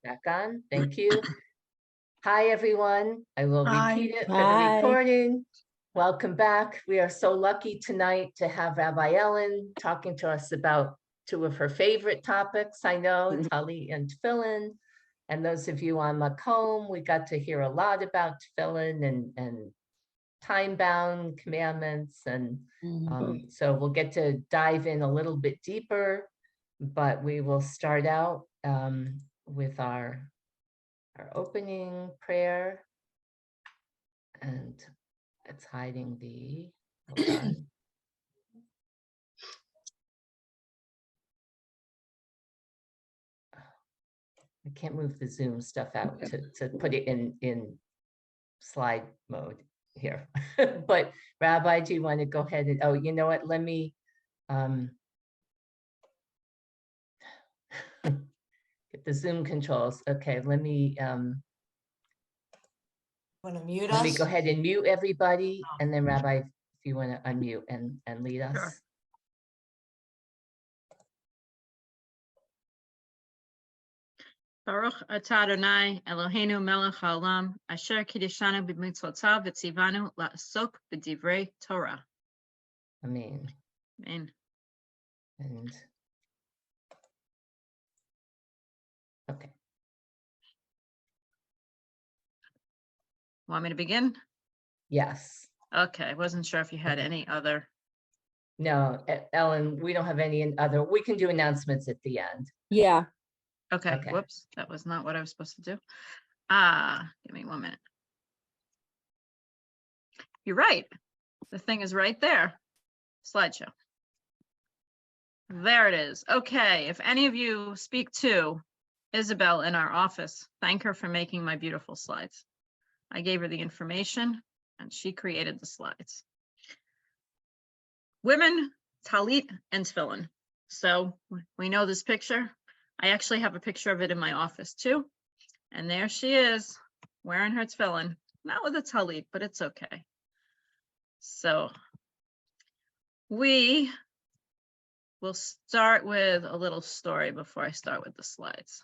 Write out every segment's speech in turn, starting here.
Back on. Thank you. Hi, everyone. I will repeat it for the Hi. recording. Welcome back. We are so lucky tonight to have Rabbi Ellen talking to us about two of her favorite topics. I know, Talit and Tefillin. And those of you on Makom, we got to hear a lot about Tefillin and time-bound commandments. And so we'll get to dive in a little bit deeper, but we will start out with our opening prayer, and it's hiding the, hold on. I can't move the Zoom stuff out to put it in slide mode here. But Rabbi, do you want to go ahead and, oh, you know what, let me get the Zoom controls. Okay, let me Want to mute us? let me go ahead and mute everybody, and then Rabbi, if you want to unmute and lead us. Sure. Baruch atah Adonai Eloheinu melech haolam asher kiddushanu b'mitzvotav v'tzivanu la'asok b'divrei Torah. Amen. Amen. And okay. Want me to begin? Yes. Okay, I wasn't sure if you had any other. No, Ellen, we don't have any other. We can do announcements at the end. Yeah. Okay, Okay. Whoops, that was not what I was supposed to do. Give me 1 minute. You're right. The thing is right there. Slideshow. There it is. Okay, if any of you speak to Isabel in our office, thank her for making my beautiful slides. I gave her the information and she created the slides. Women, talit, and tefillin. So we know this picture. I actually have a picture of it in my office too. And there she is wearing her tefillin, not with a talit, but it's okay. So we will start with a little story before I start with the slides.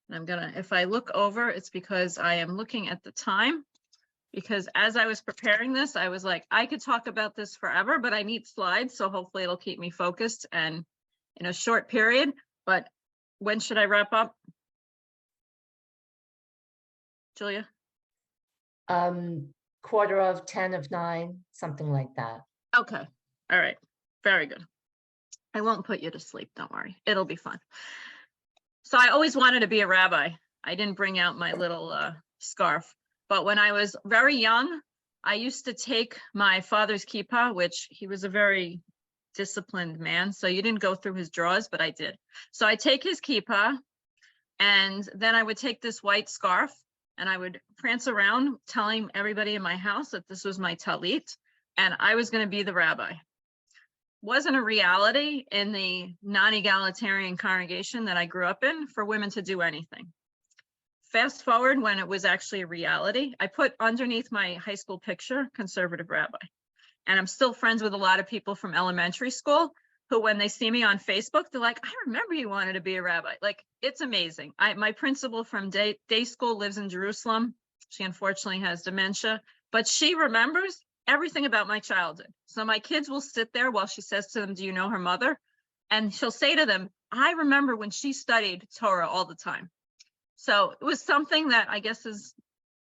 And I'm gonna, if I look over, it's because I am looking at the time, because as I was preparing this, I was like, I could talk about this forever, but I need slides. So hopefully it'll keep me focused and in a short period. But when should I wrap up? Julia? 9:15 of 9, something like that. Okay. All right. Very good. I won't put you to sleep. Don't worry. It'll be fun. So I always wanted to be a rabbi. I didn't bring out my little scarf, but when I was very young, I used to take my father's kippah, which he was a very disciplined man. So you didn't go through his drawers, but I did. So I take his kippah, and then I would take this white scarf and I would prance around telling everybody in my house that this was my talit and I was going to be the rabbi. Wasn't a reality in the non-egalitarian congregation that I grew up in for women to do anything. Fast forward when it was actually a reality, I put underneath my high school picture, conservative rabbi. And I'm still friends with a lot of people from elementary school who, when they see me on Facebook, they're like, I remember you wanted to be a rabbi. Like, it's amazing. My principal from day school lives in Jerusalem. She unfortunately has dementia, but she remembers everything about my childhood. So my kids will sit there while she says to them, do you know her mother? And she'll say to them, I remember when she studied Torah all the time. So it was something that I guess is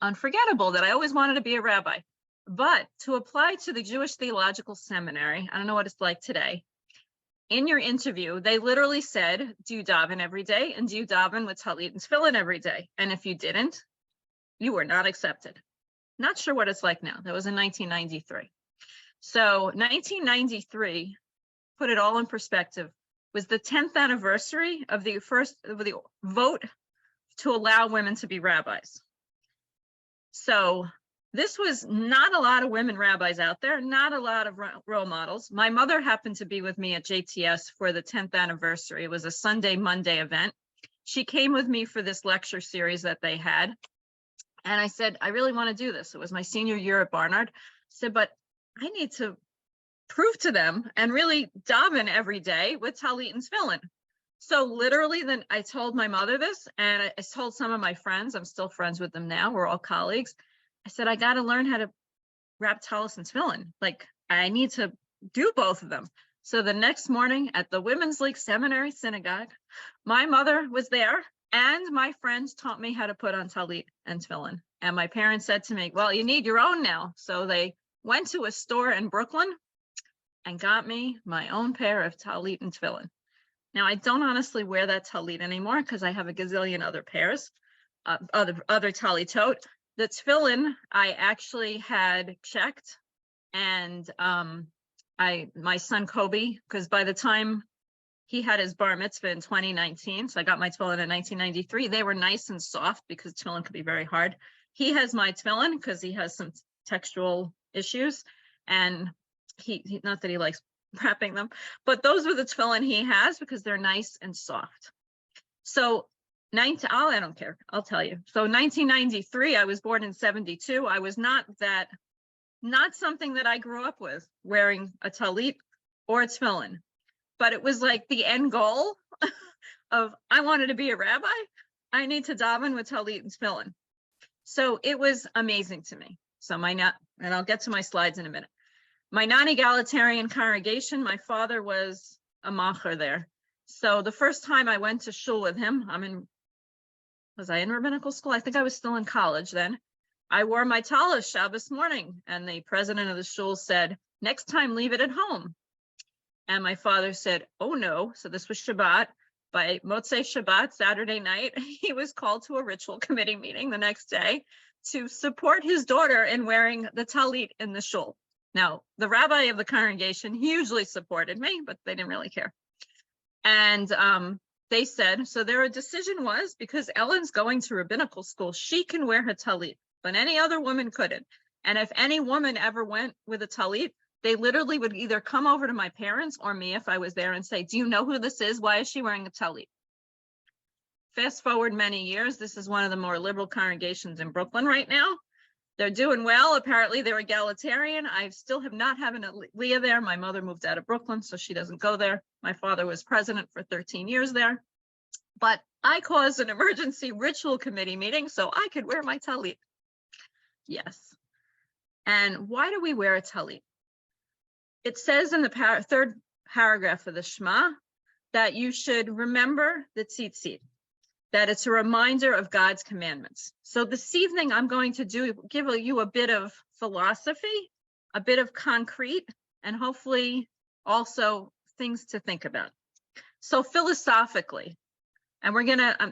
unforgettable, that I always wanted to be a rabbi. But to apply to the Jewish Theological Seminary, I don't know what it's like today. In your interview, they literally said, do you daven every day? And do you daven with talit and tefillin every day? And if you didn't, you were not accepted. Not sure what it's like now. That was in 1993. So 1993, put it all in perspective, was the 10th anniversary of the vote to allow women to be rabbis. So this was not a lot of women rabbis out there, not a lot of role models. My mother happened to be with me at JTS for the 10th anniversary. It was a Sunday, Monday event. She came with me for this lecture series that they had. And I said, I really want to do this. It was my senior year at Barnard. I said, but I need to prove to them and really daven every day with talit and tefillin. So literally, then I told my mother this, and I told some of my friends. I'm still friends with them now. We're all colleagues. I said, I got to learn how to wrap talis and tefillin. Like, I need to do both of them. So the next morning at the Women's League Seminary Synagogue, my mother was there, and my friends taught me how to put on talit and tefillin. And my parents said to me, well, you need your own now. So they went to a store in Brooklyn and got me my own pair of talit and tefillin. Now, I don't honestly wear that talit anymore because I have a gazillion other pairs, other talitot. The tefillin I actually had checked, and my son Kobe, because by the time he had his bar mitzvah in 2019, so I got my tefillin in 1993, they were nice and soft because tefillin could be very hard. He has my tefillin because he has some textual issues, and he not that he likes wrapping them, but those were the tefillin he has because they're nice and soft. So I don't care, I'll tell you. So 1993, I was born in 72. I was not something that I grew up with, wearing a talit or a tefillin, but it was like the end goal of, I wanted to be a rabbi. I need to daven with talit and tefillin. So it was amazing to me. So and I'll get to my slides in a minute. My non-egalitarian congregation, my father was a macher there. So the first time I went to shul with him, was I in rabbinical school? I think I was still in college then. I wore my talis Shabbos morning, and the president of the shul said, next time leave it at home. And my father said, oh no. So this was Shabbat. By Motzei Shabbat, Saturday night, he was called to a ritual committee meeting the next day to support his daughter in wearing the talit in the shul. Now, the rabbi of the congregation hugely supported me, but they didn't really care. And they said, so their decision was, because Ellen's going to rabbinical school, she can wear her talit, but any other woman couldn't. And if any woman ever went with a talit, they literally would either come over to my parents or me if I was there and say, do you know who this is? Why is she wearing a talit? Fast forward many years, this is one of the more liberal congregations in Brooklyn right now. They're doing well. Apparently they're egalitarian. I still have not having a Leah there. My mother moved out of Brooklyn, so she doesn't go there. My father was president for 13 years there. But I caused an emergency ritual committee meeting so I could wear my talit. Yes. And why do we wear a talit? It says in the third paragraph of the Shema that you should remember the tzitzit, that it's a reminder of God's commandments. So this evening, I'm going to give you a bit of philosophy, a bit of concrete, and hopefully also things to think about. So philosophically, and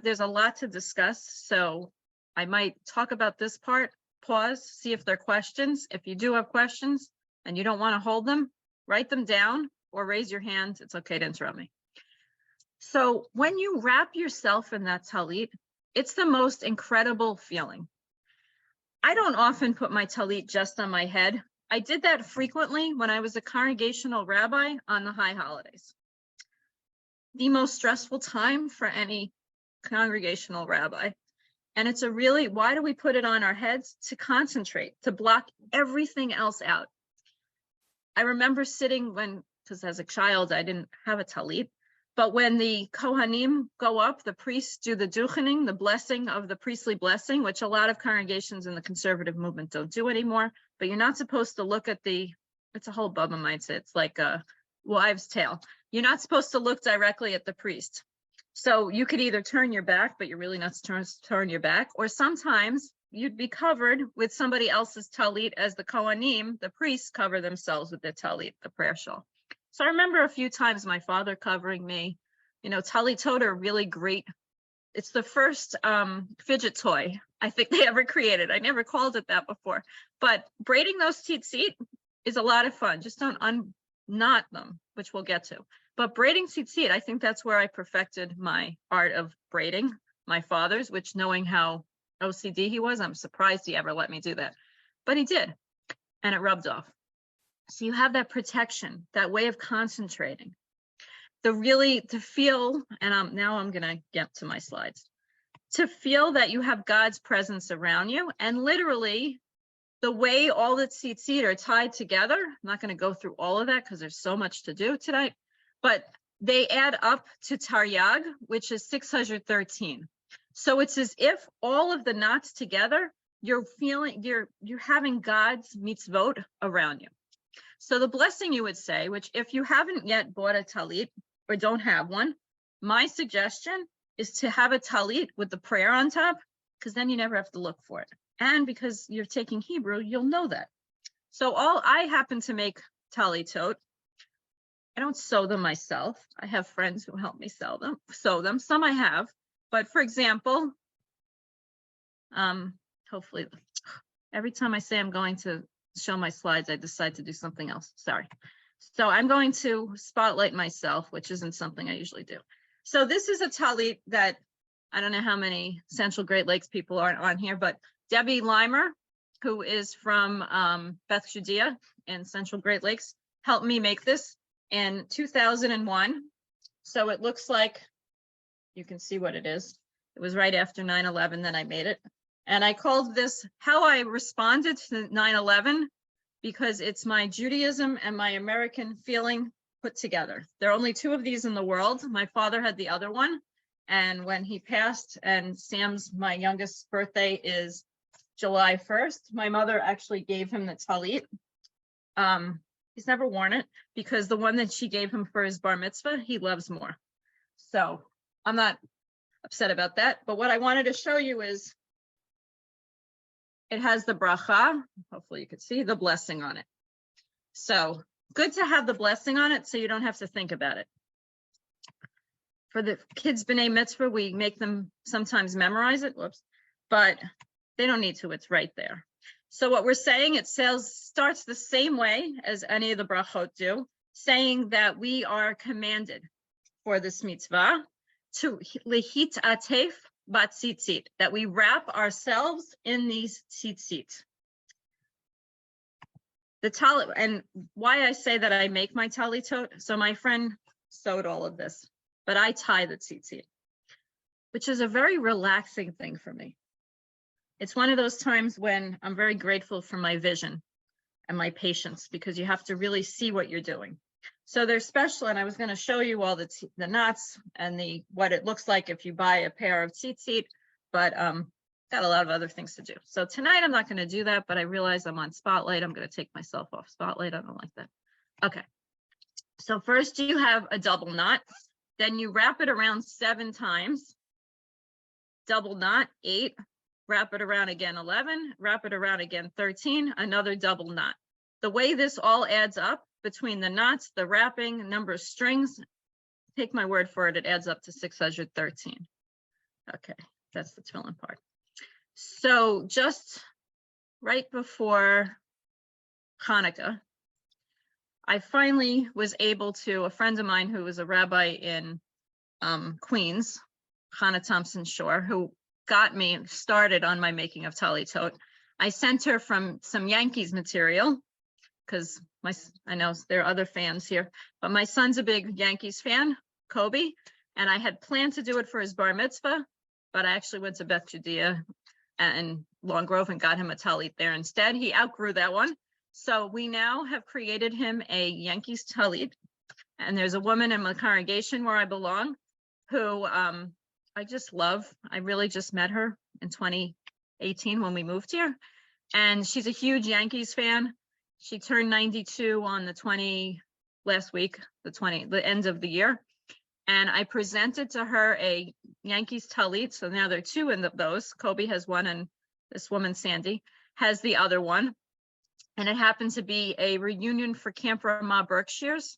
there's a lot to discuss, so I might talk about this part, pause, see if there are questions. If you do have questions and you don't want to hold them, write them down or raise your hand. It's okay to interrupt me. So when you wrap yourself in that talit, it's the most incredible feeling. I don't often put my talit just on my head. I did that frequently when I was a congregational rabbi on the high holidays. The most stressful time for any congregational rabbi. And it's why do we put it on our heads? To concentrate, to block everything else out. I remember sitting because as a child, I didn't have a talit. But when the Kohanim go up, the priests do the duchening, the blessing of the priestly blessing, which a lot of congregations in the conservative movement don't do anymore. But you're not supposed to look at it's a whole Bubba mindset. It's like a wives' tale. You're not supposed to look directly at the priest. So you could either turn your back, but you're really not supposed to turn your back. Or sometimes you'd be covered with somebody else's talit as the Kohanim, the priests, cover themselves with their talit, the prayer shawl. So I remember a few times my father covering me. Talitot are really great. It's the first fidget toy I think they ever created. I never called it that before. But braiding those tzitzit is a lot of fun. Just don't unknot them, which we'll get to. But braiding tzitzit, I think that's where I perfected my art of braiding, my father's, which knowing how OCD he was, I'm surprised he ever let me do that. But he did, and it rubbed off. So you have that protection, that way of concentrating. To feel, and now I'm gonna get to my slides, to feel that you have God's presence around you, and literally the way all the tzitzit are tied together. I'm not gonna go through all of that because there's so much to do tonight, but they add up to Taryag, which is 613. So it's as if all of the knots together, you're having God's mitzvot around you. So the blessing you would say, which if you haven't yet bought a talit or don't have one, my suggestion is to have a talit with the prayer on top, because then you never have to look for it. And because you're taking Hebrew, you'll know that. So I happen to make talitot. I don't sew them myself. I have friends who help me sew them. Some I have, but for example, hopefully, every time I say I'm going to show my slides, I decide to do something else. Sorry. So I'm going to spotlight myself, which isn't something I usually do. So this is a talit that I don't know how many Central Great Lakes people are on here, but Debbie Limer, who is from Beth Judea in Central Great Lakes, helped me make this in 2001. So it looks like, you can see what it is. It was right after 9/11 that I made it. And I called this How I Responded to 9/11, because it's my Judaism and my American feeling put together. There are only 2 of these in the world. My father had the other one. And when he passed, and Sam's, my youngest, birthday is July 1st, my mother actually gave him the talit. He's never worn it because the one that she gave him for his bar mitzvah, he loves more. So I'm not upset about that. But what I wanted to show you is it has the bracha. Hopefully you could see the blessing on it. So good to have the blessing on it so you don't have to think about it. For the kids' B'nai Mitzvah, we make them sometimes memorize it, but they don't need to, it's right there. So what we're saying, it starts the same way as any of the brachot do, saying that we are commanded for this mitzvah to lehit atef batzitzit, that we wrap ourselves in these tzitzit. The talit, and why I say that I make my talitot, so my friend sewed all of this, but I tie the tzitzit, which is a very relaxing thing for me. It's one of those times when I'm very grateful for my vision and my patience, because you have to really see what you're doing. So they're special, and I was going to show you all the knots and what it looks like if you buy a pair of tzitzit, but got a lot of other things to do. So tonight I'm not going to do that, but I realize I'm on Spotlight. I'm going to take myself off Spotlight. I don't like that. Okay. So first you have a double knot, then you wrap it around 7 times, double knot 8, wrap it around again 11, wrap it around again 13, another double knot. The way this all adds up between the knots, the wrapping, number of strings, take my word for it, it adds up to 613. Okay, that's the tefillin part. So just right before Hanukkah, I finally was able to, a friend of mine who was a rabbi in Queens, Hannah Thompson Shore, who got me started on my making of talitot. I sent her from some Yankees material, because I know there are other fans here, but my son's a big Yankees fan, Kobe, and I had planned to do it for his bar mitzvah, but I actually went to Beth Judea and Long Grove and got him a talit there instead. He outgrew that one. So we now have created him a Yankees talit, and there's a woman in my congregation where I belong who I just love. I really just met her in 2018 when we moved here, and she's a huge Yankees fan. She turned 92 on last week, the end of the year. And I presented to her a Yankees talit. So now there are 2 in those. Kobe has one, and this woman, Sandy, has the other one. And it happened to be a reunion for Camp Ramah Berkshires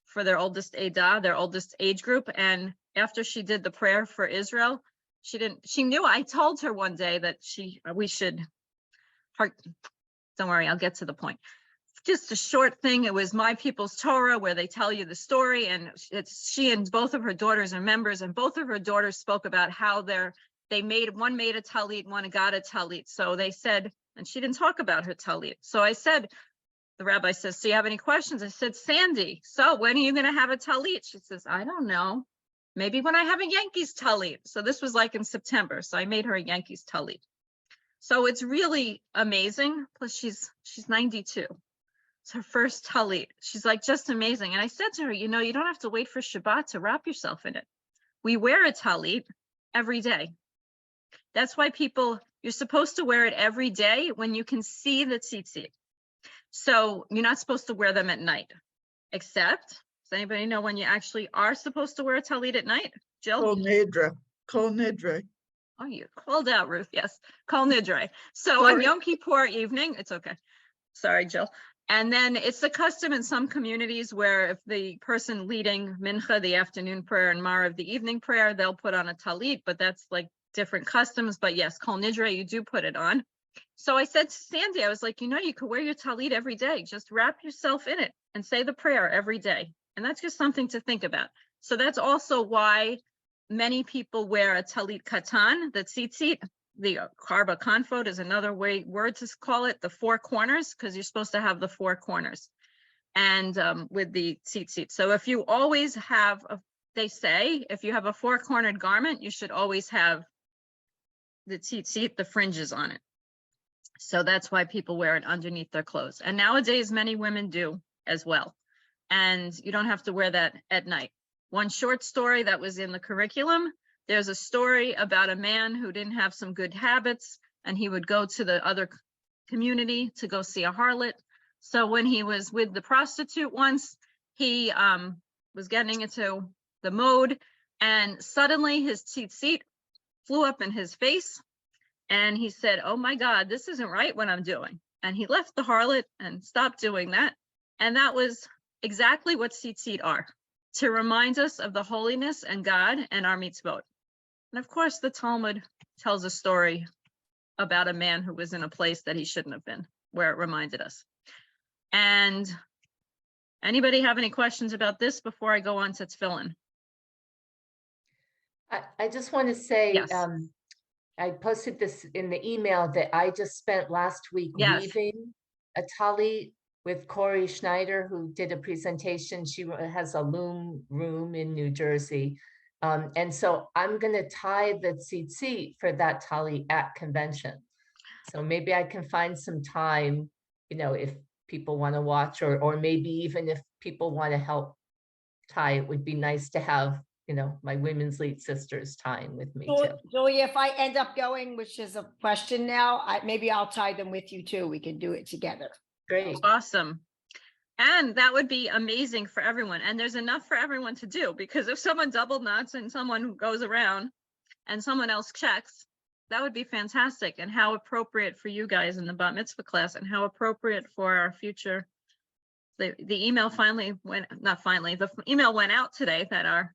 for their oldest Edah, their oldest age group. And after she did the prayer for Israel, she knew, I told her one day that we should, don't worry, I'll get to the point. Just a short thing. It was My People's Torah, where they tell you the story, and she and both of her daughters are members, and both of her daughters spoke about how one made a talit, one got a talit. So they said, and she didn't talk about her talit. So I said, the rabbi says, do you have any questions? I said, Sandy, so when are you going to have a talit? She says, I don't know. Maybe when I have a Yankees talit. So this was like in September. So I made her a Yankees talit. So it's really amazing. Plus she's 92. It's her first talit. She's like, just amazing. And I said to her, you don't have to wait for Shabbat to wrap yourself in it. We wear a talit every day. That's why you're supposed to wear it every day when you can see the tzitzit. So you're not supposed to wear them at night, except, does anybody know when you actually are supposed to wear a talit at night? Jill? Kol Nidre. Kol Nidre. Oh, you called out, Ruth. Yes, Kol Nidre. So on Sorry. Yom Kippur evening, it's okay. Sorry, Jill. And then it's the custom in some communities where if the person leading Mincha, the afternoon prayer, and Marav, the evening prayer, they'll put on a talit, but that's like different customs. But yes, Kol Nidre, you do put it on. So I said to Sandy, I was like, you could wear your talit every day. Just wrap yourself in it and say the prayer every day. And that's just something to think about. So that's also why many people wear a talit katan, the tzitzit. The karba konfot is another word to call it, the four corners, because you're supposed to have the four corners. And with the tzitzit. So if you always have, they say, if you have a four-cornered garment, you should always have the tzitzit, the fringes on it. So that's why people wear it underneath their clothes. And nowadays, many women do as well. And you don't have to wear that at night. One short story that was in the curriculum, there's a story about a man who didn't have some good habits, and he would go to the other community to go see a harlot. So when he was with the prostitute once, he was getting into the mode, and suddenly his tzitzit flew up in his face. And he said, oh my God, this isn't right what I'm doing. And he left the harlot and stopped doing that. And that was exactly what tzitzit are, to remind us of the holiness and God and our mitzvot. And of course, the Talmud tells a story about a man who was in a place that he shouldn't have been, where it reminded us. And anybody have any questions about this before I go on to tefillin? I just want to say, Yes. I posted this in the email that I just spent last week Yes. weaving a talit with Corey Schneider, who did a presentation. She has a loom room in New Jersey. And so I'm going to tie the tzitzit for that talit at convention. So maybe I can find some time, if people want to watch, or maybe even if people want to help tie, it would be nice to have my women's lead sisters tying with me too. Julia, if I end up going, which is a question now, maybe I'll tie them with you too. We can do it together. Great. Awesome. And that would be amazing for everyone. And there's enough for everyone to do, because if someone double knots and someone goes around and someone else checks, that would be fantastic. And how appropriate for you guys in the bat mitzvah class, and how appropriate for our future. The email the email went out today that our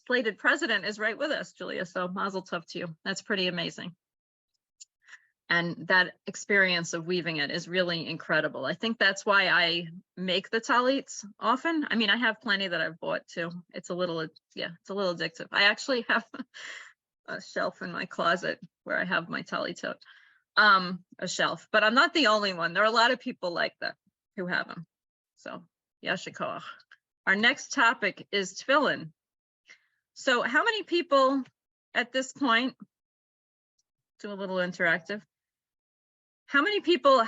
slated president is right with us, Julia. So mazel tov to you. That's pretty amazing. And that experience of weaving it is really incredible. I think that's why I make the talits often. I mean, I have plenty that I've bought too. It's a little addictive. I actually have a shelf in my closet where I have my talitot, a shelf, but I'm not the only one. There are a lot of people like that who have them. So yasher koach. Our next topic is tefillin. So how many people at this point, do a little interactive, how many people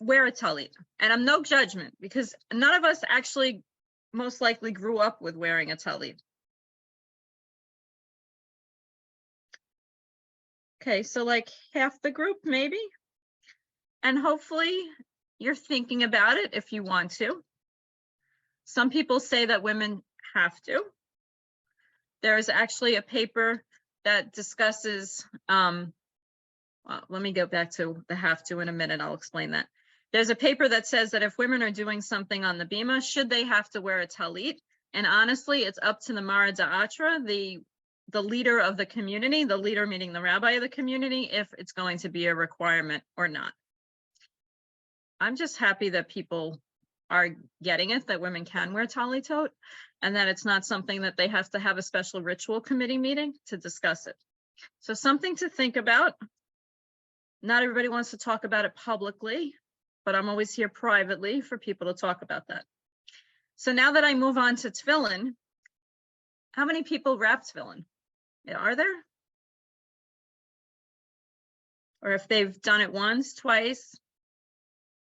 wear a talit? And I'm no judgment, because none of us actually most likely grew up with wearing a talit. Okay, so like half the group maybe. And hopefully you're thinking about it if you want to. Some people say that women have to. There is actually a paper that discusses, well, let me go back to the have to in a minute, I'll explain that. There's a paper that says that if women are doing something on the bima, should they have to wear a talit? And honestly, it's up to the Mara Da'atra, the leader of the community, the leader meaning the rabbi of the community, if it's going to be a requirement or not. I'm just happy that people are getting it, that women can wear talitot, and that it's not something that they have to have a special ritual committee meeting to discuss it. So something to think about. Not everybody wants to talk about it publicly, but I'm always here privately for people to talk about that. So now that I move on to tefillin, how many people wrap tefillin? Are there? Or if they've done it once, twice?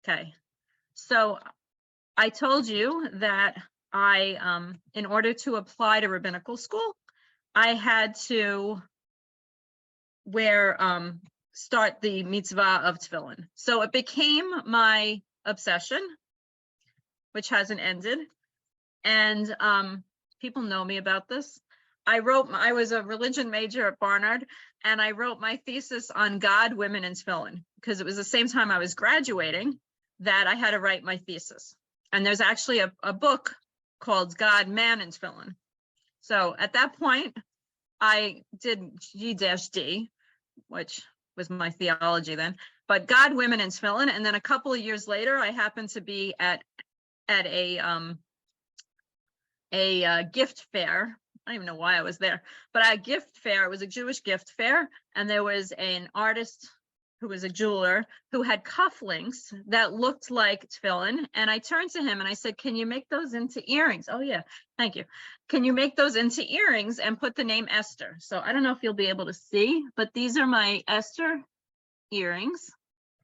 Okay. So I told you that I, in order to apply to rabbinical school, I had to start the mitzvah of tefillin. So it became my obsession, which hasn't ended. And people know me about this. I was a religion major at Barnard, and I wrote my thesis on God, women, and tefillin, because it was the same time I was graduating that I had to write my thesis. And there's actually a book called God, Man, and Tefillin. So at that point, I did G-D, which was my theology then, but God, women, and tefillin. And then a couple of years later, I happened to be at a gift fair. I don't even know why I was there, but at a gift fair, it was a Jewish gift fair, and there was an artist who was a jeweler who had cufflinks that looked like tefillin. And I turned to him and I said, can you make those into earrings? Oh yeah, thank you. Can you make those into earrings and put the name Esther? So I don't know if you'll be able to see, but these are my Esther earrings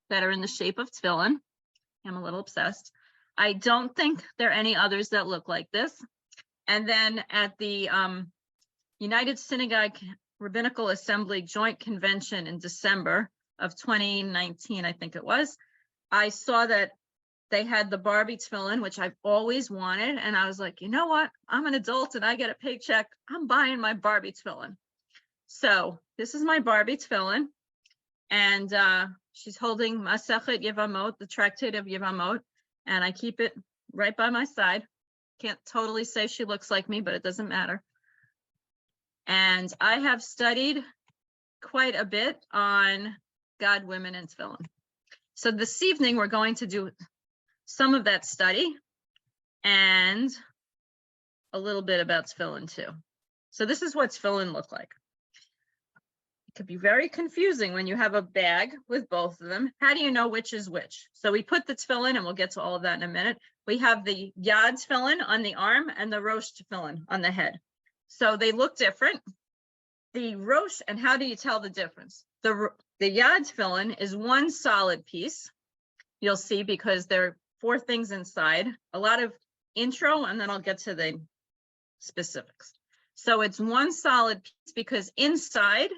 that are in the shape of tefillin. I'm a little obsessed. I don't think there are any others that look like this. And then at the United Synagogue Rabbinical Assembly Joint Convention in December of 2019, I think it was, I saw that they had the Barbie tefillin, which I've always wanted. And I was like, you know what? I'm an adult and I get a paycheck. I'm buying my Barbie tefillin. So this is my Barbie tefillin. And she's holding Masechet Yevamot, the Tractate of Yevamot. And I keep it right by my side. Can't totally say she looks like me, but it doesn't matter. And I have studied quite a bit on God, women, and tefillin. So this evening, we're going to do some of that study and a little bit about tefillin too. So this is what tefillin look like. It could be very confusing when you have a bag with both of them. How do you know which is which? So we put the tefillin, and we'll get to all of that in a minute. We have the yad tefillin on the arm and the rosh tefillin on the head. So they look different. The rosh, and how do you tell the difference? The yad tefillin is one solid piece. You'll see, because there are 4 things inside, a lot of intro, and then I'll get to the specifics. So it's one solid piece because inside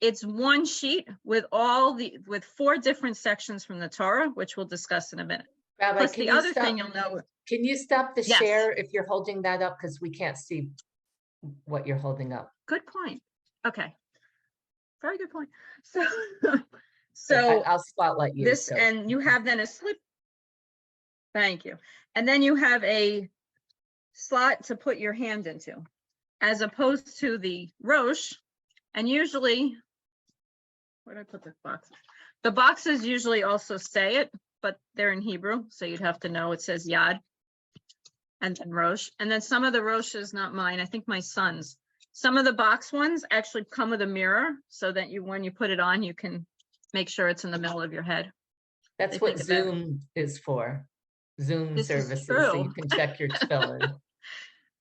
it's one sheet with 4 different sections from the Torah, which we'll discuss in a minute. Rabbi, Plus can the you other stop- thing you'll know. Can you stop the Yes. share if you're holding that up? Because we can't see what you're holding up. Good point. Okay. Very good point. So, So I'll spotlight you. this, so- and you have then a slip. Thank you. And then you have a slot to put your hand into, as opposed to the rosh. And usually, where did I put the box? The boxes usually also say it, but they're in Hebrew, so you'd have to know it says yad and then rosh. And then some of the roshes, not mine, I think my son's. Some of the box ones actually come with a mirror, so that when you put it on, you can make sure it's in the middle of your head. That's they what think about- Zoom is for. Zoom This is services, so you true. can check your tefillin.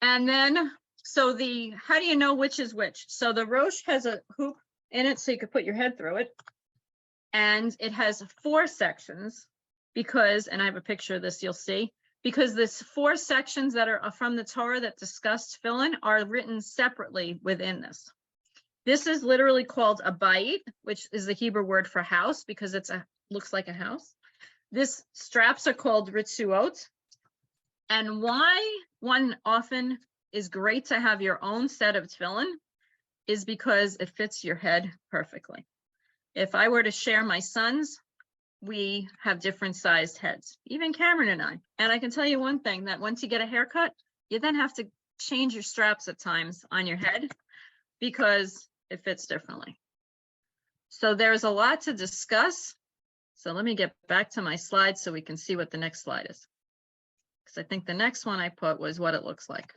And then, so how do you know which is which? So the rosh has a hoop in it, so you could put your head through it. And it has 4 sections because, and I have a picture of this, you'll see, because this 4 sections that are from the Torah that discuss tefillin are written separately within this. This is literally called a bayit, which is the Hebrew word for house, because looks like a house. This straps are called ritzuot. And why one often is great to have your own set of tefillin is because it fits your head perfectly. If I were to share my sons, we have different sized heads, even Cameron and I. And I can tell you one thing, that once you get a haircut, you then have to change your straps at times on your head because it fits differently. So there's a lot to discuss. So let me get back to my slides so we can see what the next slide is. Because I think the next one I put was what it looks like.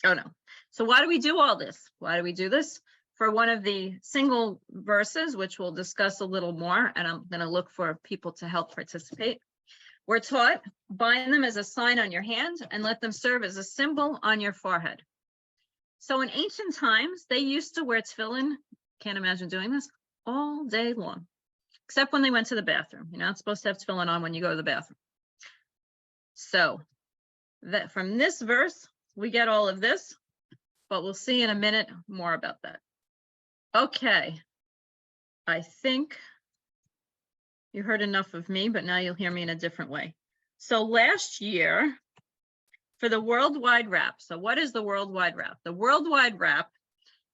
Oh no. So why do we do all this? Why do we do this? For one of the single verses, which we'll discuss a little more, and I'm going to look for people to help participate. We're taught, bind them as a sign on your hand and let them serve as a symbol on your forehead. So in ancient times, they used to wear tefillin, can't imagine doing this, all day long, except when they went to the bathroom. You're not supposed to have tefillin on when you go to the bathroom. So that from this verse, we get all of this, but we'll see in a minute more about that. Okay. I think you heard enough of me, but now you'll hear me in a different way. So last year, for the Worldwide Wrap, so what is the Worldwide Wrap? The Worldwide Wrap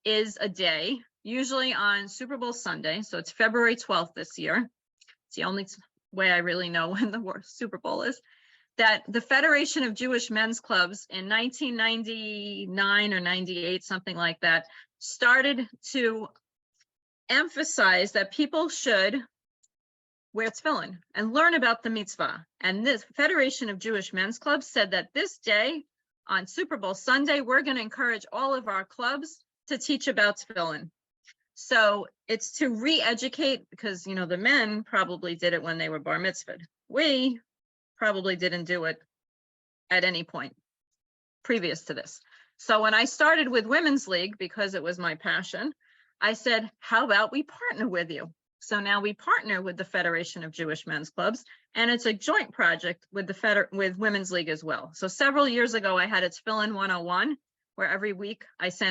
is a day, usually on Super Bowl Sunday, so it's February 12th this year. It's the only way I really know when the Super Bowl is, that the Federation of Jewish Men's Clubs in 1999 or 98, something like that, started to emphasize that people should wear tefillin and learn about the mitzvah. And this Federation of Jewish Men's Clubs said that this day on Super Bowl Sunday, we're going to encourage all of our clubs to teach about tefillin. So it's to re-educate, because, you know, the men probably did it when they were bar mitzvahed. We probably didn't do it at any point previous to this. So when I started with Women's League, because it was my passion, I said, how about we partner with you? So now we partner with the Federation of Jewish Men's Clubs, and it's a joint project with the with Women's League as well. So several years ago, I had a Tefillin 101, where every week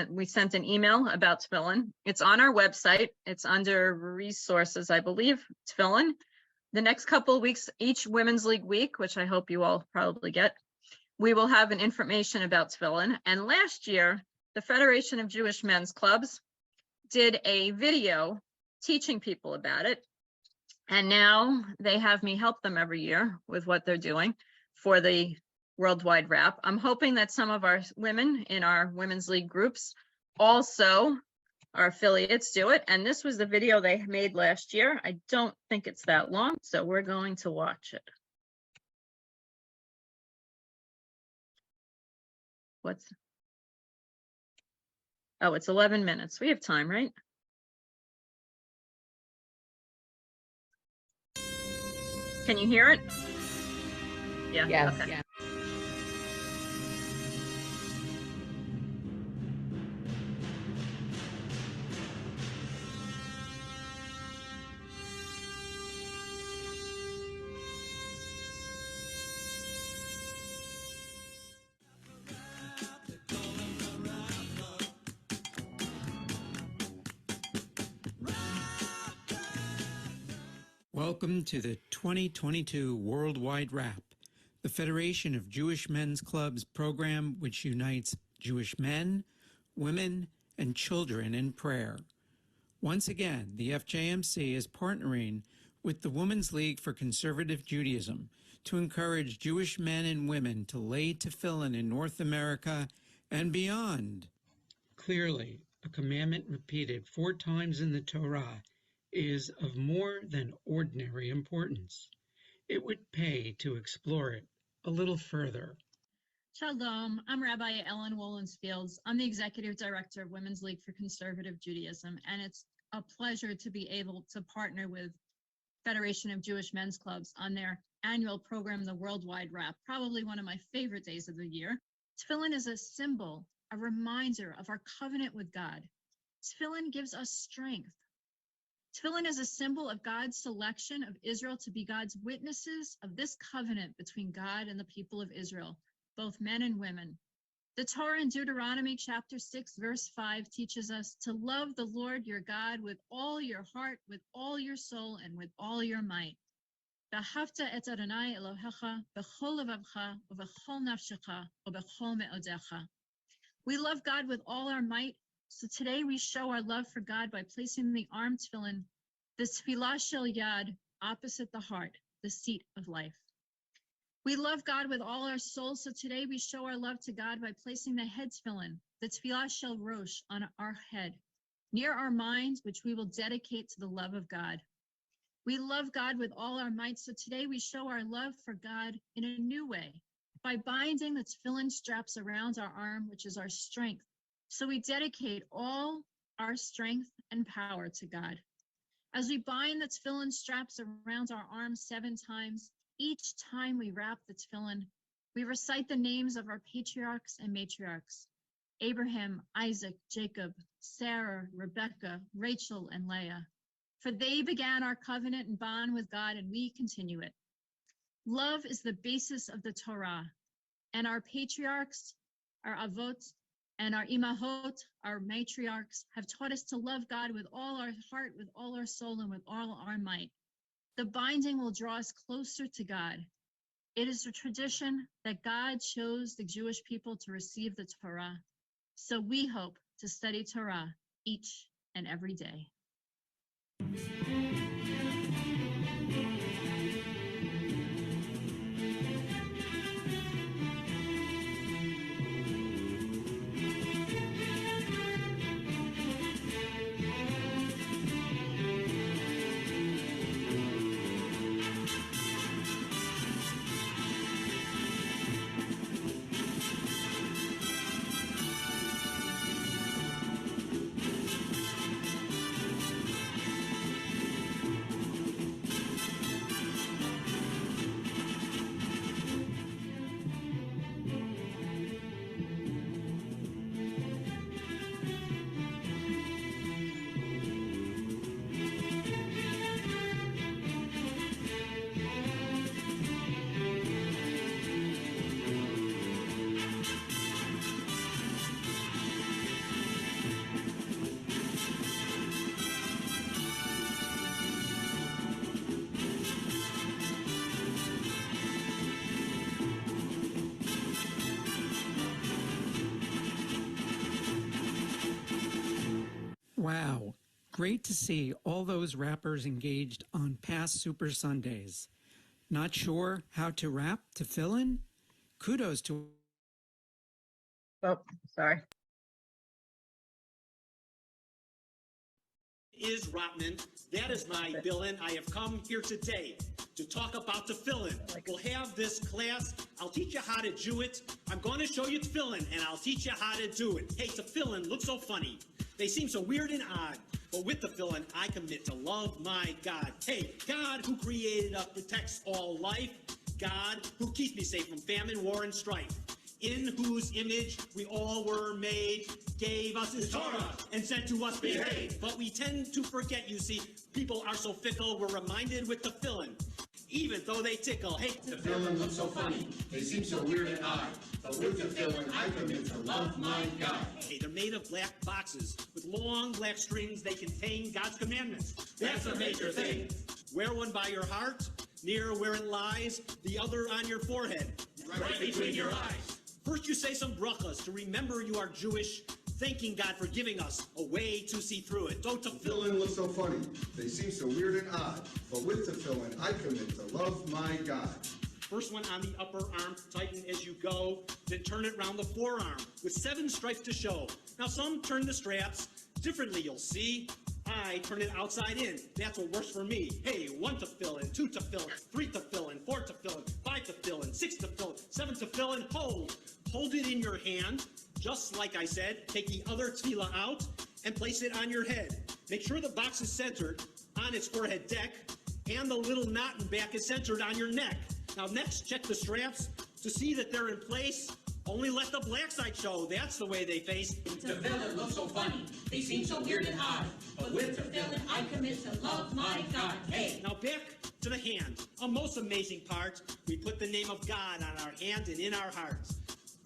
we sent an email about tefillin. It's on our website. It's under resources, I believe, tefillin. The next couple of weeks, each Women's League week, which I hope you all probably get, we will have an information about tefillin. And last year, the Federation of Jewish Men's Clubs did a video teaching people about it. And now they have me help them every year with what they're doing for the Worldwide Wrap. I'm hoping that some of our women in our Women's League groups also, our affiliates, do it. And this was the video they made last year. I don't think it's that long, so we're going to watch it. Oh, it's 11 minutes. We have time, right? Can you hear it? Yeah. Yes. Okay. Yeah. Welcome to the 2022 Worldwide Wrap, the Federation of Jewish Men's Clubs program which unites Jewish men, women, and children in prayer. Once again, the FJMC is partnering with the Women's League for Conservative Judaism to encourage Jewish men and women to lay tefillin in North America and beyond. Clearly, a commandment repeated 4 times in the Torah is of more than ordinary importance. It would pay to explore it a little further. Shalom, I'm Rabbi Ellen Wolensfields. I'm the Executive Director of Women's League for Conservative Judaism, and it's a pleasure to be able to partner with Federation of Jewish Men's Clubs on their annual program, the Worldwide Wrap, probably one of my favorite days of the year. Tefillin is a symbol, a reminder of our covenant with God. Tefillin gives us strength. Tefillin is a symbol of God's selection of Israel to be God's witnesses of this covenant between God and the people of Israel, both men and women. The Torah in Deuteronomy chapter 6, verse 5 teaches us to love the Lord your God with all your heart, with all your soul, and with all your might. V'ahavta et Adonai Elohecha b'chol levavcha u'b'chol nafshecha u'b'chol me'odecha. We love God with all our might, so today we show our love for God by placing the arm tefillin, the tefillah shel yad, opposite the heart, the seat of life. We love God with all our soul, so today we show our love to God by placing the head tefillin, the tefillah shel rosh, on our head, near our minds, which we will dedicate to the love of God. We love God with all our might, so today we show our love for God in a new way, by binding the tefillin straps around our arm, which is our strength. So we dedicate all our strength and power to God. As we bind the tefillin straps around our arms 7 times, each time we wrap the tefillin, we recite the names of our patriarchs and matriarchs, Abraham, Isaac, Jacob, Sarah, Rebecca, Rachel, and Leah. For they began our covenant and bond with God, and we continue it. Love is the basis of the Torah, and our patriarchs, our avot, and our imahot, our matriarchs, have taught us to love God with all our heart, with all our soul, and with all our might. The binding will draw us closer to God. It is a tradition that God chose the Jewish people to receive the Torah. So we hope to study Torah each and every day. Wow, great to see all those rappers engaged on past Super Sundays. Not sure how to rap to fill in? Kudos to Oh, sorry. Is Rotman. That is my fill-in. I have come here today to talk about the fill-in. We'll have this class. I'll teach you how to do it. I'm going to show you the fill-in, and I'll teach you how to do it. Hey, the fill-in looks so funny. They seem so weird and odd. But with the fill-in, I commit to love my God. Hey, God who created us, protects all life. God who keeps me safe from famine, war, and strife. In whose image we all were made, gave us his Torah, and said to us, behave. But we tend to forget, you see, people are so fickle, we're reminded with the fill-in, even though they tickle. Hey, the fill-in looks so funny, they seem so weird and odd, but with the fill-in, I commit to love my God. Hey, they're made of black boxes with long black strings. They contain God's commandments. That's a major thing. Wear one by your heart, near where it lies, the other on your forehead, right between your eyes. First, you say some brachas to remember you are Jewish, thanking God for giving us a way to see through it. Don't the Fill-in looks so funny, they seem so weird and odd, but with the fill-in, I commit to love my God. First one on the upper arm, tighten as you go, then turn it round the forearm with 7 stripes to show. Now some turn the straps differently, you'll see. I turn it outside in. That's what works for me. Hey, 1 to fill in, 2 to fill in, 3 to fill in, 4 to fill in, 5 to fill in, 6 to fill in, 7 to fill in. Hold. Hold it in your hand. Just like I said, take the other tefillah out and place it on your head. Make sure the box is centered on its forehead deck and the little knot in back is centered on your neck. Now next, check the straps to see that they're in place. Only let the black side show. That's the way they face. The fill-in looks so funny. They seem so weird and odd. But with the fill-in, I commit to love my God. Hey! Now back to the hand. A most amazing part. We put the name of God on our hand and in our hearts.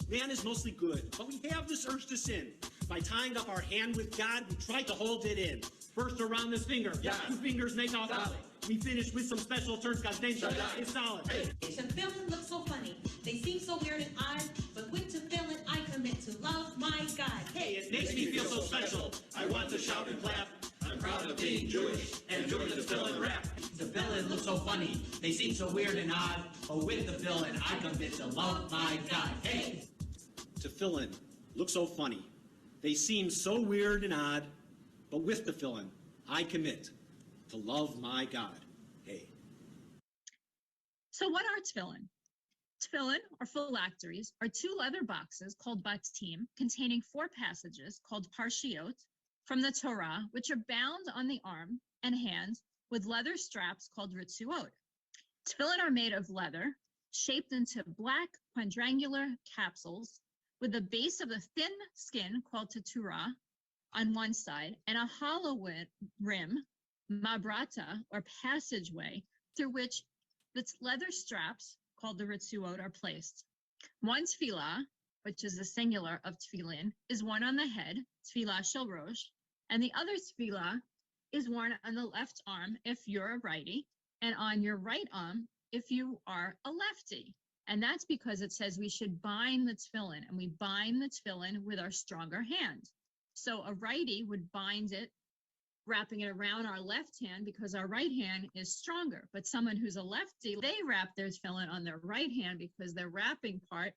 Man is mostly good, but we have this urge to sin. By tying up our hand with God, we try to hold it in. First around this finger. Yeah. 2 fingers make a solid. We finish with some special terms. God's name is solid. Hey. The fill-in looks so funny. They seem so weird and odd. But with the fill-in, I commit to love my God. Hey, it makes me feel so special. I want to shout and clap. I'm proud of being Jewish and doing the fill-in rap. The fill-in looks so funny. They seem so weird and odd. But with the fill-in, I commit to love my God. Hey! To fill in look so funny. They seem so weird and odd, but with the fill-in, I commit to love my God. Hey. So what are tefillin? Tefillin, or phylacteries, are 2 leather boxes called batim, containing 4 passages called parshiot from the Torah, which are bound on the arm and hand with leather straps called ritzuot. Tefillin are made of leather, shaped into black quadrangular capsules with the base of a thin skin called teturah on one side and a hollow rim, mabrata, or passageway, through which the leather straps, called the ritzuot, are placed. One tefillah, which is the singular of tefillin, is worn on the head, tefillah shel rosh, and the other tefillah is worn on the left arm if you're a righty, and on your right arm if you are a lefty. And that's because it says we should bind the tefillin, and we bind the tefillin with our stronger hand. So a righty would bind it, wrapping it around our left hand because our right hand is stronger. But someone who's a lefty, they wrap their tefillin on their right hand because their wrapping part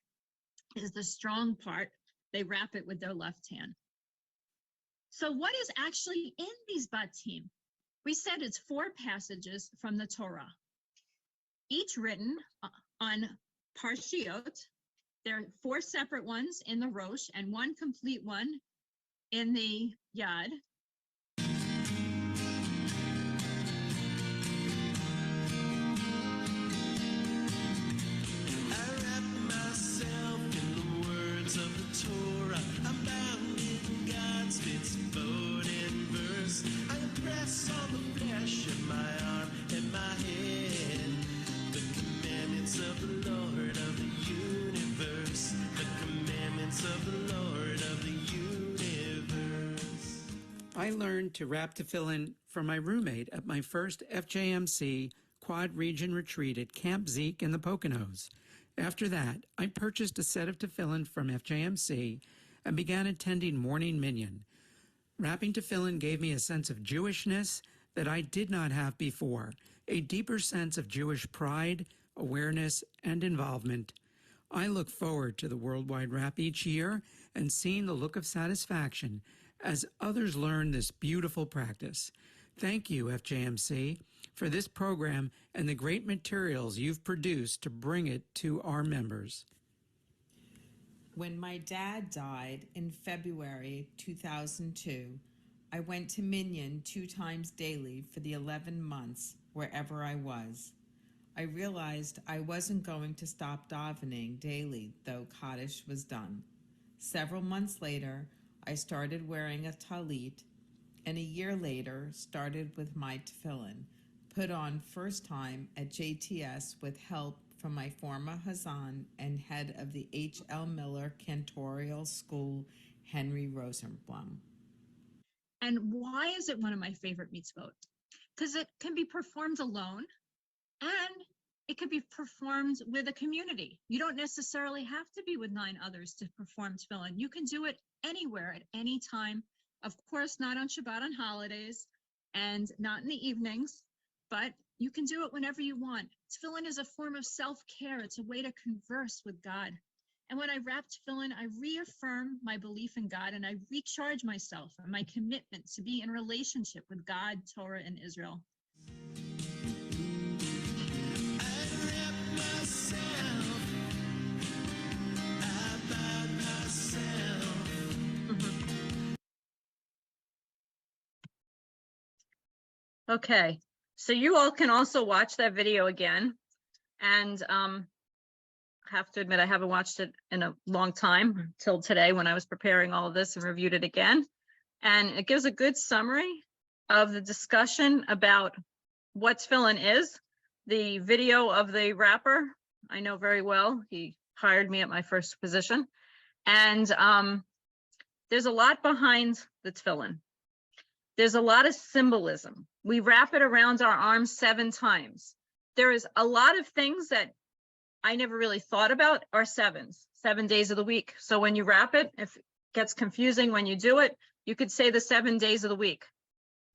is the strong part. They wrap it with their left hand. So what is actually in these batim? We said it's 4 passages from the Torah, each written on parshiot. There are 4 separate ones in the Rosh and 1 complete one in the Yad. I learned to wrap tefillin from my roommate at my first FJMC Quad Region Retreat at Camp Zeke in the Poconos. After that, I purchased a set of tefillin from FJMC and began attending Morning Minyan. Wrapping tefillin gave me a sense of Jewishness that I did not have before, a deeper sense of Jewish pride, awareness, and involvement. I look forward to the Worldwide Wrap each year and seeing the look of satisfaction as others learn this beautiful practice. Thank you, FJMC, for this program and the great materials you've produced to bring it to our members. When my dad died in February 2002, I went to Minyan 2 times daily for the 11 months wherever I was. I realized I wasn't going to stop davening daily, though Kaddish was done. Several months later, I started wearing a talit, and a year later started with my tefillin, put on first time at JTS with help from my former Hazan and head of the H.L. Miller Cantorial School, Henry Rosenblum. And why is it one of my favorite mitzvot? Because it can be performed alone, and it could be performed with a community. You don't necessarily have to be with 9 others to perform tefillin. You can do it anywhere at any time. Of course, not on Shabbat on holidays and not in the evenings, but you can do it whenever you want. Tefillin is a form of self-care. It's a way to converse with God. And when I wrap tefillin, I reaffirm my belief in God, and I recharge myself and my commitment to be in relationship with God, Torah, and Israel. Okay, so you all can also watch that video again. And I have to admit, I haven't watched it in a long time till today when I was preparing all of this and reviewed it again. And it gives a good summary of the discussion about what tefillin is. The video of the rapper, I know very well. He hired me at my first position. And there's a lot behind the tefillin. There's a lot of symbolism. We wrap it around our arms 7 times. There is a lot of things that I never really thought about are 7s, 7 days of the week. So when you wrap it, if it gets confusing when you do it, you could say the 7 days of the week.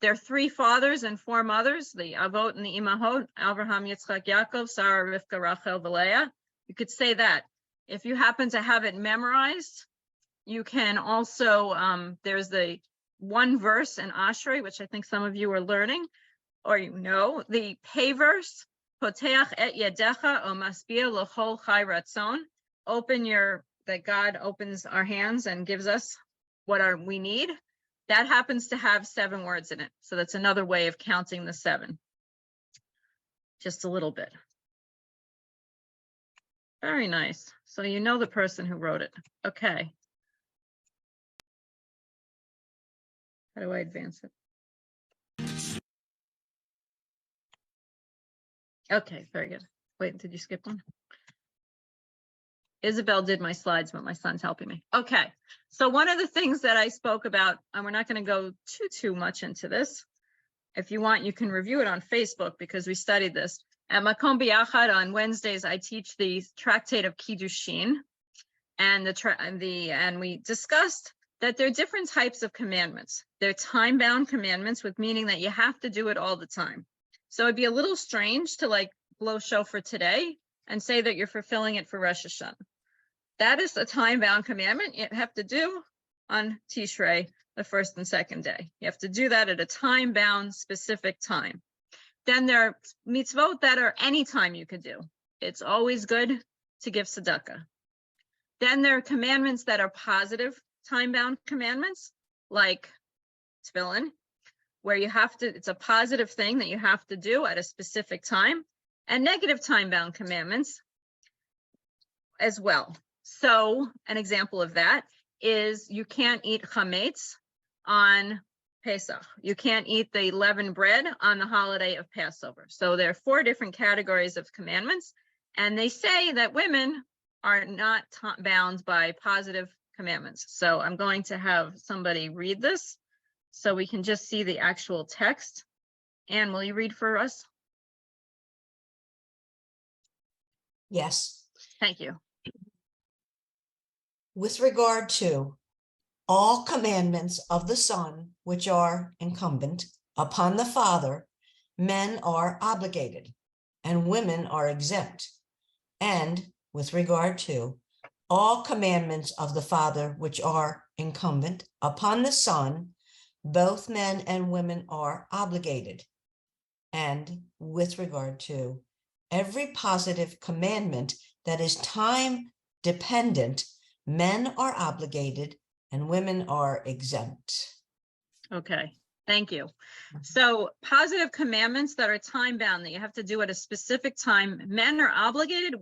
There are 3 fathers and 4 mothers, the Avot and the Imahot, Abraham, Yitzchak, Yaakov, Sarah, Rivka, Rachel, Leah. You could say that. If you happen to have it memorized, you can also, there's the 1 verse in Ashrei, which I think some of you are learning, or you know, the pay verse, Poteach et yedecha o maspia l'chol chai ratzon. Open your, that God opens our hands and gives us what we need. That happens to have 7 words in it. So that's another way of counting the 7. Just a little bit. Very nice. So you know the person who wrote it. Okay. How do I advance it? Okay, very good. Wait, did you skip one? Isabel did my slides, but my son's helping me. Okay, so one of the things that I spoke about, and we're not going to go too much into this. If you want, you can review it on Facebook because we studied this. At Makom B'Yachad on Wednesdays, I teach the Tractate of Kiddushin, and we discussed that there are different types of commandments. They're time-bound commandments, with meaning that you have to do it all the time. So it'd be a little strange to like blow shofar today and say that you're fulfilling it for Rosh Hashanah. That is a time-bound commandment you have to do on Tishrei, the first and second day. You have to do that at a time-bound specific time. Then there are mitzvot that are any time you could do. It's always good to give tzedakah. Then there are commandments that are positive time-bound commandments, like tefillin, where you have to, it's a positive thing that you have to do at a specific time, and negative time-bound commandments as well. So an example of that is you can't eat chametz on Pesach. You can't eat the leavened bread on the holiday of Passover. So there are 4 different categories of commandments, and they say that women are not bound by positive commandments. So I'm going to have somebody read this so we can just see the actual text. Anne, will you read for us? Yes. Thank you. With regard to all commandments of the Son, which are incumbent upon the Father, men are obligated and women are exempt. And with regard to all commandments of the Father, which are incumbent upon the Son, both men and women are obligated. And with regard to every positive commandment that is time dependent, men are obligated and women are exempt. Okay, thank you. So positive commandments that are time bound, that you have to do at a specific time, men are obligated.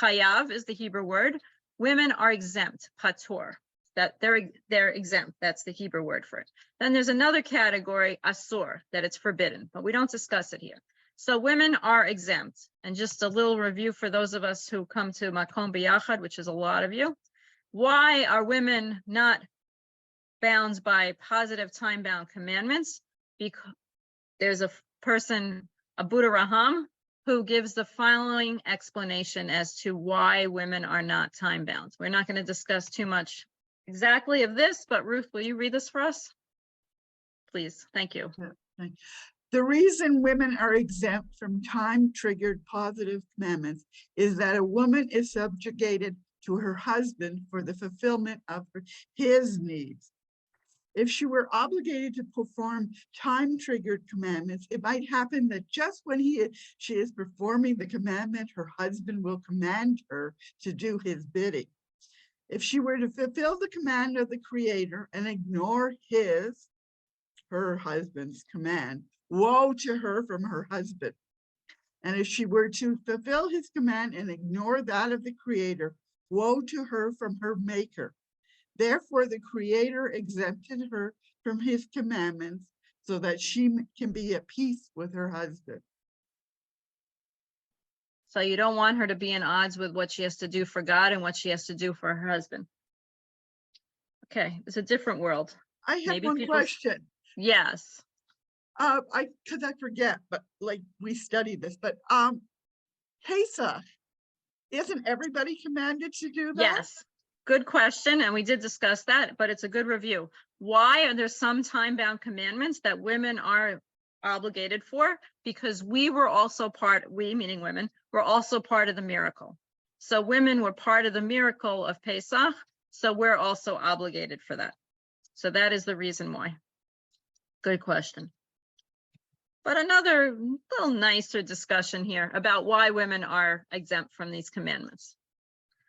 Chayav is the Hebrew word. Women are exempt, patur. That they're exempt. That's the Hebrew word for it. Then there's another category, asur, that it's forbidden, but we don't discuss it here. So women are exempt. And just a little review for those of us who come to Makom B'Yachad, which is a lot of you. Why are women not bound by positive time-bound commandments? Because there's a person, Abu Raham, who gives the following explanation as to why women are not time-bound. We're not going to discuss too much exactly of this, but Ruth, will you read this for us? Please, thank you. The reason women are exempt from time-triggered positive commandments is that a woman is subjugated to her husband for the fulfillment of his needs. If she were obligated to perform time-triggered commandments, it might happen that just when she is performing the commandment, her husband will command her to do his bidding. If she were to fulfill the command of the Creator and ignore her husband's command, woe to her from her husband. And if she were to fulfill his command and ignore that of the Creator, woe to her from her Maker. Therefore, the Creator exempted her from his commandments so that she can be at peace with her husband. So you don't want her to be in odds with what she has to do for God and what she has to do for her husband. Okay, it's a different world. I have Maybe one question. Yes. Because I forget, but like we studied this, but Pesach, isn't everybody commanded to do that? Yes. Good question, and we did discuss that, but it's a good review. Why are there some time-bound commandments that women are obligated for? Because we were also we, meaning women, were also part of the miracle. So women were part of the miracle of Pesach, so we're also obligated for that. So that is the reason why. Good question. But another little nicer discussion here about why women are exempt from these commandments.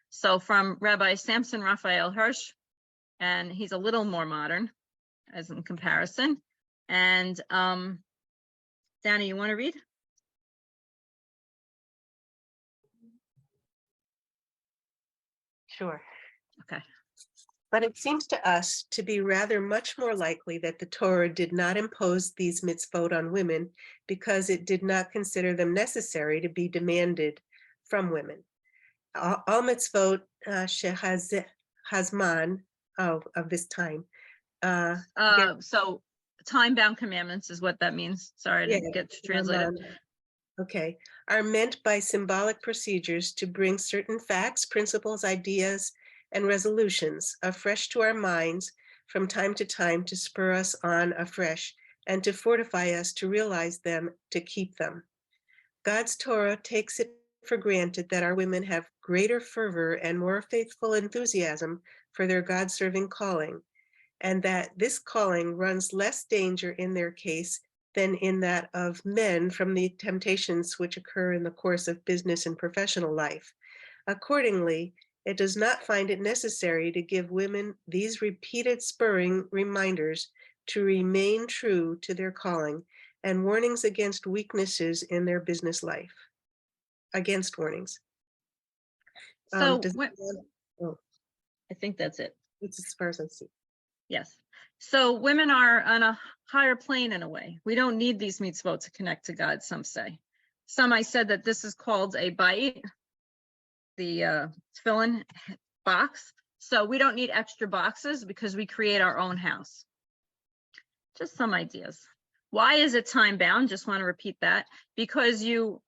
So from Rabbi Samson Raphael Hirsch, and he's a little more modern as in comparison. And Danny, you want to read? Sure. Okay. But it seems to us to be rather much more likely that the Torah did not impose these mitzvot on women because it did not consider them necessary to be demanded from women. All mitzvot shehazman of this time. So time-bound commandments is what that means. Sorry, I didn't get to translate it. Okay, are meant by symbolic procedures to bring certain facts, principles, ideas, and resolutions afresh to our minds from time to time to spur us on afresh and to fortify us to realize them, to keep them. God's Torah takes it for granted that our women have greater fervor and more faithful enthusiasm for their God-serving calling, and that this calling runs less danger in their case than in that of men from the temptations which occur in the course of business and professional life. Accordingly, it does not find it necessary to give women these repeated spurring reminders to remain true to their calling and warnings against weaknesses in their business life. Against warnings. So Oh, I think that's it. it's as far as I see. Yes. So women are on a higher plane in a way. We don't need these mitzvot to connect to God, some say. Some I said that this is called a bait, the tefillin box. So we don't need extra boxes because we create our own house. Just some ideas. Why is it time bound? Just want to repeat that. Because you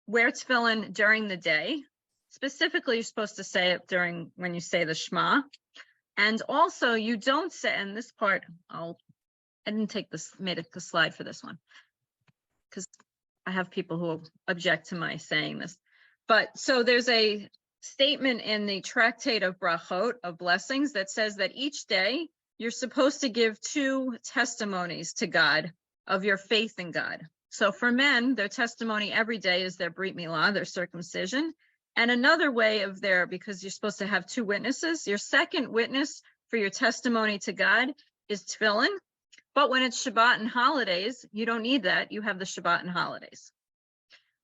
wear tefillin during the day. Specifically, you're supposed to say it during when you say the Shema. And also you don't say, and this part, I didn't take this, made it the slide for this one, because I have people who object to my saying this. But so there's a statement in the Tractate of Brachot, of blessings, that says that each day you're supposed to give 2 testimonies to God of your faith in God. So for men, their testimony every day is their Brit Milah, their circumcision. And another way of because you're supposed to have 2 witnesses, your second witness for your testimony to God is tefillin. But when it's Shabbat and holidays, you don't need that. You have the Shabbat and holidays.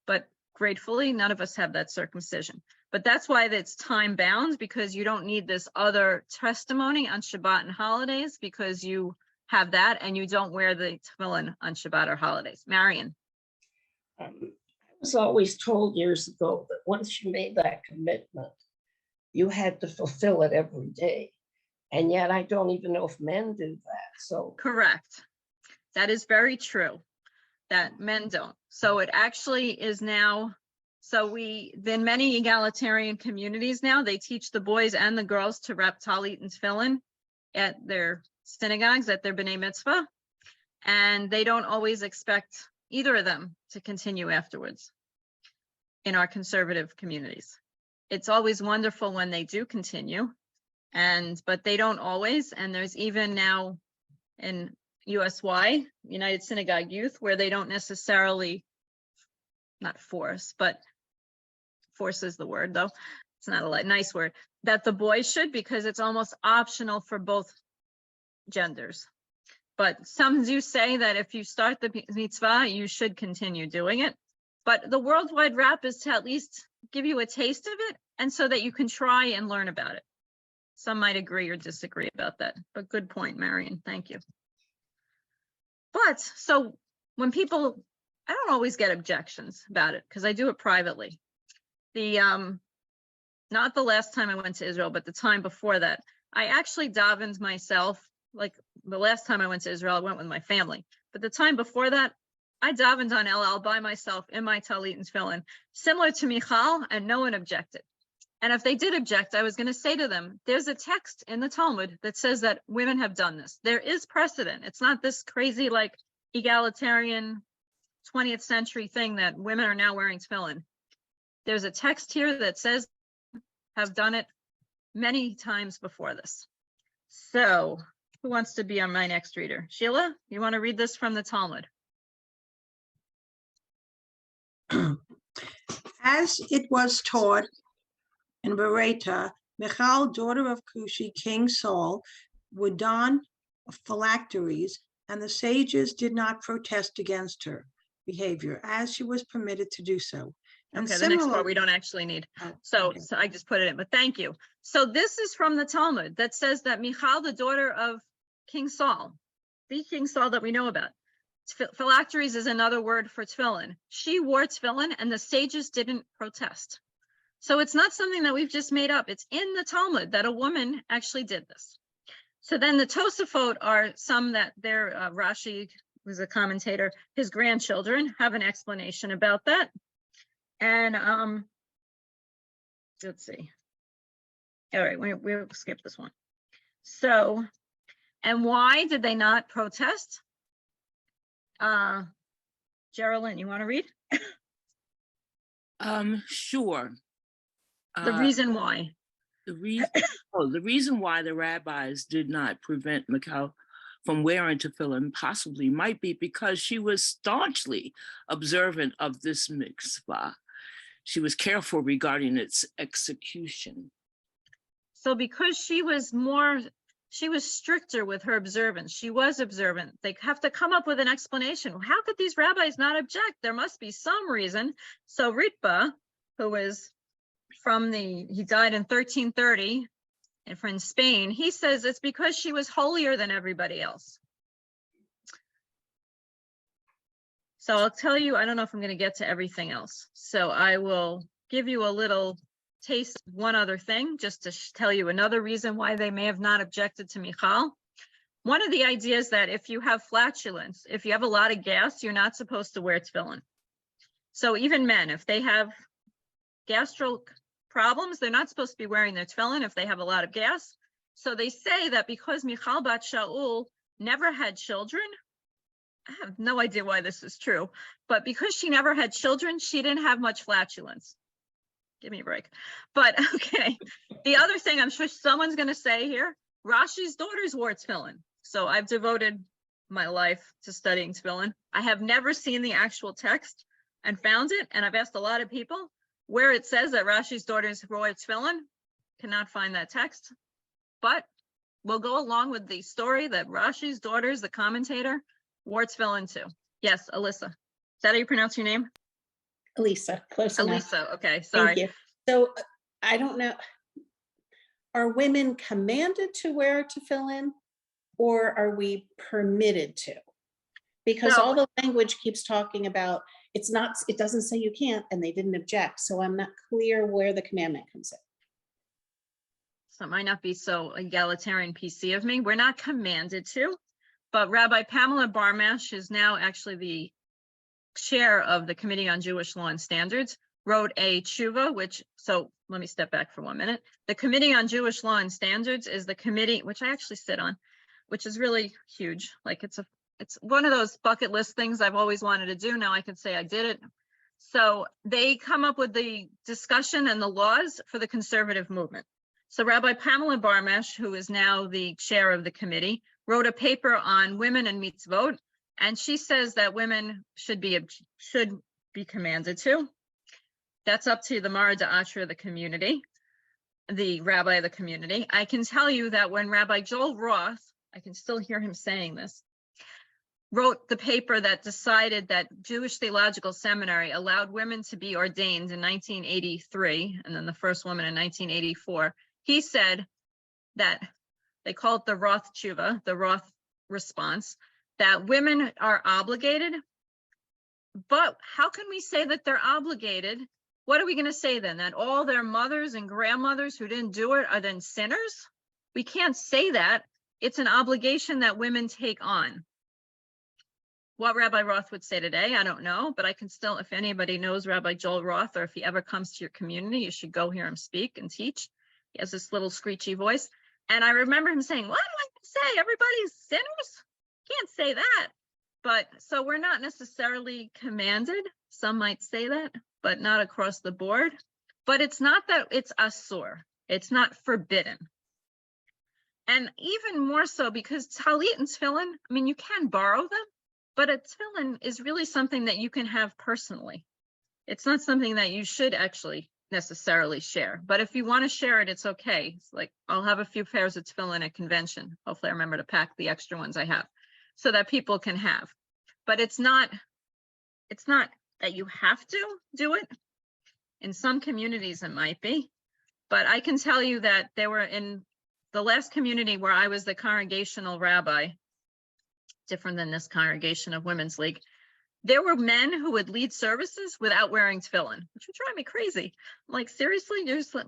But gratefully, none of us have that circumcision. But that's why it's time bound, because you don't need this other testimony on Shabbat and holidays, because you have that and you don't wear the tefillin on Shabbat or holidays. Marion. I was always told years ago that once you made that commitment, you had to fulfill it every day. And yet I don't even know if men do that. So correct. That is very true, that men don't. So it actually is now, in many egalitarian communities now, they teach the boys and the girls to wrap talit and tefillin at their synagogues, at their B'nai Mitzvah. And they don't always expect either of them to continue afterwards in our conservative communities. It's always wonderful when they do continue, but they don't always. And there's even now in USY, United Synagogue Youth, where they don't necessarily, not force, but force is the word though. It's not a nice word, that the boys should, because it's almost optional for both genders. But some do say that if you start the mitzvah, you should continue doing it. But the worldwide wrap is to at least give you a taste of it, and so that you can try and learn about it. Some might agree or disagree about that, but good point, Marion. Thank you. But so when people, I don't always get objections about it because I do it privately. Not the last time I went to Israel, but the time before that, I actually davened myself. Like the last time I went to Israel, I went with my family. But the time before that, I davened on El by myself in my talit and tefillin, similar to Michal, and no one objected. And if they did object, I was going to say to them, there's a text in the Talmud that says that women have done this. There is precedent. It's not this crazy, like, egalitarian 20th century thing that women are now wearing tefillin. There's a text here that says have done it many times before this. So who wants to be on my next reader? Sheila, you want to read this from the Talmud? As it was taught in Bereta, Michal, daughter of Cushi, King Saul, would don phylacteries, and the sages did not protest against her behavior, as she was permitted to do so. And Okay, the next part similar- we don't actually need. Oh, So, okay. so I just put it in, but thank you. So this is from the Talmud that says that Michal, the daughter of King Saul, the King Saul that we know about, phylacteries is another word for tefillin. She wore tefillin and the sages didn't protest. So it's not something that we've just made up. It's in the Talmud that a woman actually did this. So then the Tosafot are some that their Rashi was a commentator, his grandchildren have an explanation about that. And let's see. All right, we'll skip this one. So, and why did they not protest? Geraldine, you want to read? Sure. The reason why. The reason why the rabbis did not prevent Michal from wearing tefillin possibly might be because she was staunchly observant of this mitzvah. She was careful regarding its execution. So because she was stricter with her observance. She was observant. They have to come up with an explanation. How could these rabbis not object? There must be some reason. So Ritba, who was he died in 1330 and from Spain, he says it's because she was holier than everybody else. So I'll tell you, I don't know if I'm going to get to everything else. So I will give you a little taste, one other thing, just to tell you another reason why they may have not objected to Michal. One of the ideas that if you have flatulence, if you have a lot of gas, you're not supposed to wear tefillin. So even men, if they have gastric problems, they're not supposed to be wearing their tefillin if they have a lot of gas. So they say that because Michal bat Shaul never had children, I have no idea why this is true, but because she never had children, she didn't have much flatulence. Give me a break. But okay, the other thing I'm sure someone's going to say here, Rashi's daughters wore tefillin. So I've devoted my life to studying tefillin. I have never seen the actual text and found it, and I've asked a lot of people where it says that Rashi's daughters wore tefillin. Cannot find that text, but we'll go along with the story that Rashi's daughters, the commentator, wore tefillin too. Yes, Alyssa. Is that how you pronounce your name? Elisa, close enough. Elisa, okay, sorry. Thank you. So I don't know, are women commanded to wear tefillin or are we permitted to? Because all the language keeps talking about it doesn't say you can't, and they didn't object. So I'm not clear where the commandment comes in. So it might not be so egalitarian PC of me. We're not commanded to, but Rabbi Pamela Barmash is now actually the chair of the Committee on Jewish Law and Standards, wrote a tshuva, so let me step back for 1 minute. The Committee on Jewish Law and Standards is the committee, which I actually sit on, which is really huge. Like it's one of those bucket list things I've always wanted to do. Now I can say I did it. So they come up with the discussion and the laws for the conservative movement. So Rabbi Pamela Barmash, who is now the chair of the committee, wrote a paper on women and mitzvot, and she says that women should be commanded to. That's up to the Mara Da'atra, the community, the rabbi of the community. I can tell you that when Rabbi Joel Roth, I can still hear him saying this, wrote the paper that decided that Jewish Theological Seminary allowed women to be ordained in 1983, and then the first woman in 1984, he said that they call it the Roth tshuva, the Roth response, that women are obligated. But how can we say that they're obligated? What are we going to say then? That all their mothers and grandmothers who didn't do it are then sinners? We can't say that. It's an obligation that women take on. What Rabbi Roth would say today, I don't know, but I can still, if anybody knows Rabbi Joel Roth, or if he ever comes to your community, you should go hear him speak and teach. He has this little screechy voice. And I remember him saying, what do I say? Everybody's sinners? Can't say that. But so we're not necessarily commanded. Some might say that, but not across the board. But it's not that it's asur. It's not forbidden. And even more so because talit and tefillin, I mean, you can borrow them, but a tefillin is really something that you can have personally. It's not something that you should actually necessarily share. But if you want to share it, it's okay. It's like, I'll have a few pairs of tefillin at convention. Hopefully I remember to pack the extra ones I have so that people can have. But it's not that you have to do it. In some communities, it might be. But I can tell you that there were in the last community where I was the congregational rabbi, different than this congregation of Women's League, there were men who would lead services without wearing tefillin, which would drive me crazy. I'm like, seriously,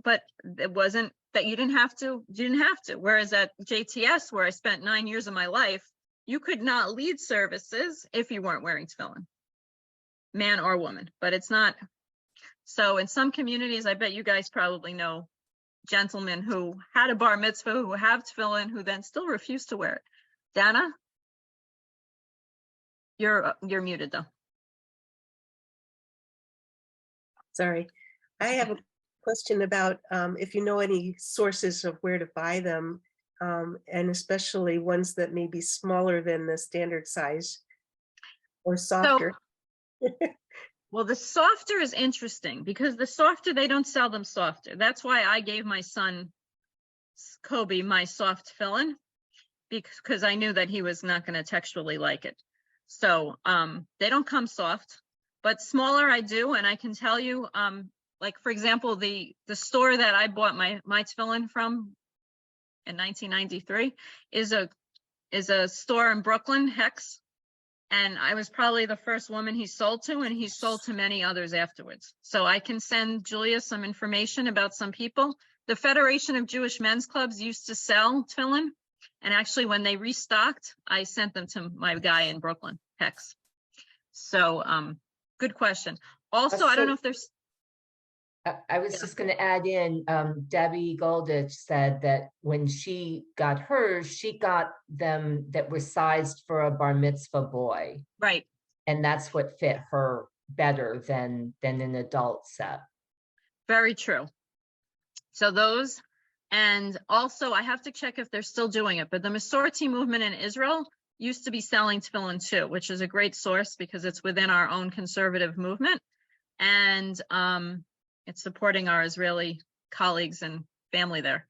but it wasn't that you didn't have to. Whereas at JTS, where I spent 9 years of my life, you could not lead services if you weren't wearing tefillin, man or woman. But it's not. So in some communities, I bet you guys probably know gentlemen who had a bar mitzvah, who have tefillin, who then still refuse to wear it. Dana? You're muted though. Sorry. I have a question about if you know any sources of where to buy them, and especially ones that may be smaller than the standard size or softer. So, well, the softer is interesting because the softer, they don't sell them softer. That's why I gave my son, Kobe, my soft tefillin, because I knew that he was not going to textually like it. So they don't come soft, but smaller I do. And I can tell you, like, for example, the store that I bought my tefillin from in 1993 is a store in Brooklyn, Hex. And I was probably the first woman he sold to, and he sold to many others afterwards. So I can send Julia some information about some people. The Federation of Jewish Men's Clubs used to sell tefillin. And actually, when they restocked, I sent them to my guy in Brooklyn, Hex. So good question. Also, I don't know if there's. I was just going to add in, Debbie Goldich said that when she got hers, she got them that were sized for a bar mitzvah boy. Right. And that's what fit her better than an adult set. Very true. So those, and also I have to check if they're still doing it, but the Masorti movement in Israel used to be selling tefillin too, which is a great source because it's within our own conservative movement. And it's supporting our Israeli colleagues and family there.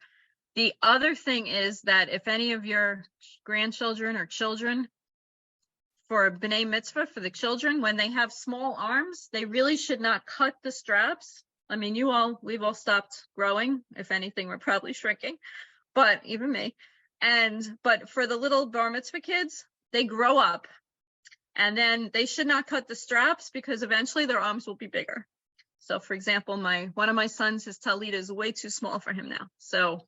The other thing is that if any of your grandchildren or children, for B'nai Mitzvah, for the children, when they have small arms, they really should not cut the straps. I mean, we've all stopped growing. If anything, we're probably shrinking, but even me. But for the little bar mitzvah kids, they grow up and then they should not cut the straps because eventually their arms will be bigger. So for example, one of my sons, his talit is way too small for him now. So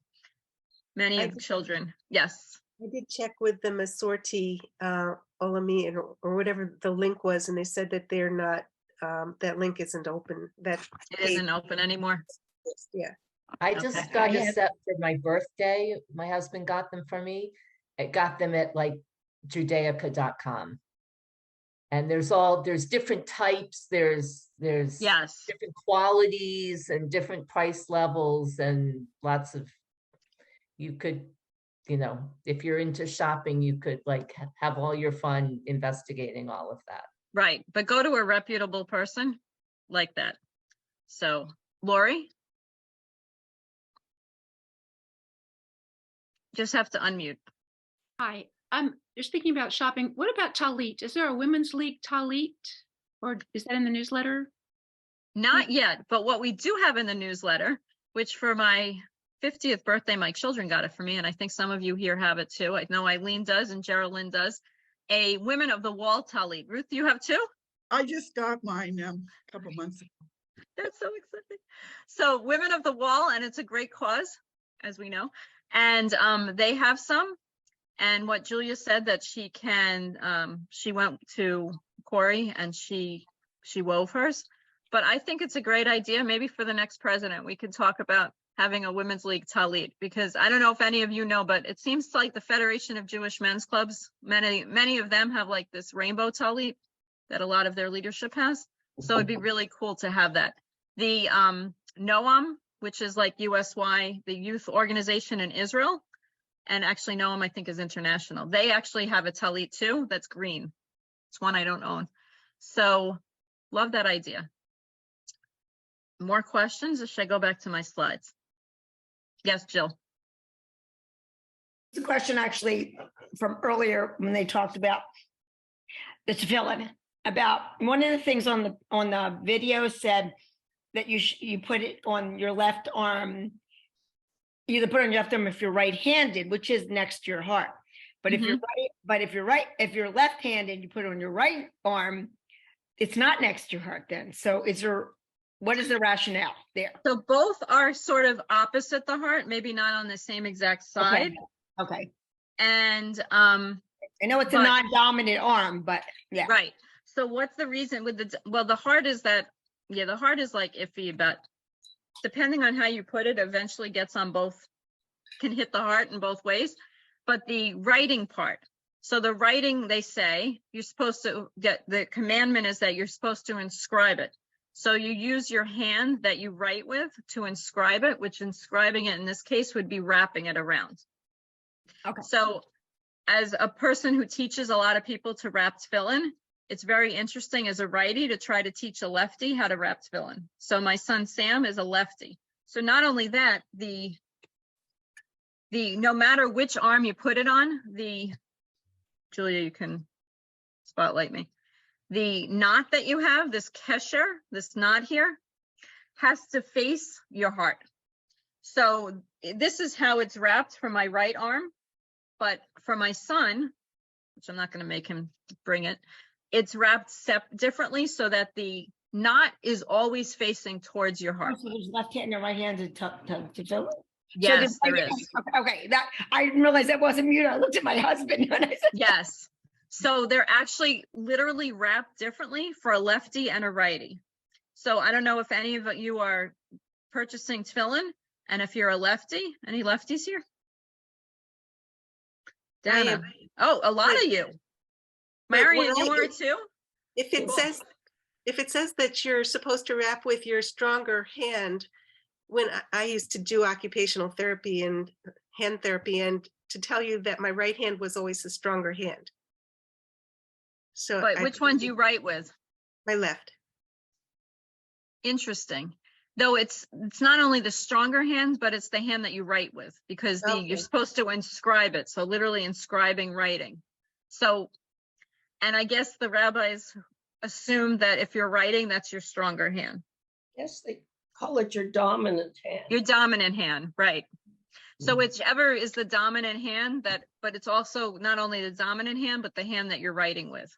many of the children, yes. I did check with the Masorti Olami or whatever the link was, and they said that they're not, that link isn't open. That it isn't open anymore. Yeah. I just got a set for my birthday. My husband got them for me. I got them at like Judaica.com. And there's different types, there's yes, different qualities and different price levels and lots of, you could, if you're into shopping, you could like have all your fun investigating all of that. Right, but go to a reputable person like that. So, Lori? Just have to unmute. Hi, you're speaking about shopping. What about talit? Is there a Women's League talit, or is that in the newsletter? Not yet, but what we do have in the newsletter, which for my 50th birthday, my children got it for me, and I think some of you here have it too. I know Eileen does and Geraldine does. A Women of the Wall talit. Ruth, you have two? I just got mine a couple months ago. That's so exciting. So Women of the Wall, and it's a great cause, as we know. And they have some. And what Julia said that she went to Corey and she wove hers. But I think it's a great idea. Maybe for the next president, we could talk about having a Women's League talit, because I don't know if any of you know, but it seems like the Federation of Jewish Men's Clubs, many of them have like this rainbow talit that a lot of their leadership has. So it'd be really cool to have that. The Noam, which is like USY, the youth organization in Israel, and actually Noam I think is international. They actually have a talit too that's green. It's one I don't own. So love that idea. More questions, or should I go back to my slides? Yes, Jill. It's a question actually from earlier when they talked about the tefillin, about one of the things on the video said that you put it on your left arm. You either put it on your left arm if you're right-handed, which is next to your heart. But if you're if you're left-handed, you put it on your right arm, it's not next to your heart then. So what is the rationale there? So both are sort of opposite the heart, maybe not on the same exact side. Okay. And I know it's a non-dominant arm, but yeah. Right. So what's the reason with the heart is that, the heart is like iffy, but depending on how you put it, eventually gets on both, can hit the heart in both ways. But the writing part, so the writing, they say, you're supposed to get, the commandment is that you're supposed to inscribe it. So you use your hand that you write with to inscribe it, which inscribing it in this case would be wrapping it around. Okay. So as a person who teaches a lot of people to wrap tefillin, it's very interesting as a righty to try to teach a lefty how to wrap tefillin. So my son Sam is a lefty. So not only that, the no matter which arm you put it on, Julia, you can spotlight me. The knot that you have, this kesher, this knot here, has to face your heart. So this is how it's wrapped for my right arm, but for my son, which I'm not going to make him bring it, it's wrapped differently so that the knot is always facing towards your heart. So there's left hand and right hand to fill it? Yes, there is. Okay, that I didn't realize that wasn't mute. I looked at my husband when I said yes. So they're actually literally wrapped differently for a lefty and a righty. So I don't know if any of you are purchasing tefillin, and if you're a lefty, any lefties here? Dana. Oh, a lot of you. Marion, you are too? If it says that you're supposed to wrap with your stronger hand, when I used to do occupational therapy and hand therapy, and to tell you that my right hand was always the stronger hand. So, but which one do you write with? My left. Interesting. Though it's not only the stronger hand, but it's the hand that you write with, because you're supposed to inscribe it. So literally inscribing writing. So, and I guess the rabbis assume that if you're writing, that's your stronger hand. Yes, they call it your dominant hand. Your dominant hand, right. So whichever is the dominant hand, but it's also not only the dominant hand, but the hand that you're writing with.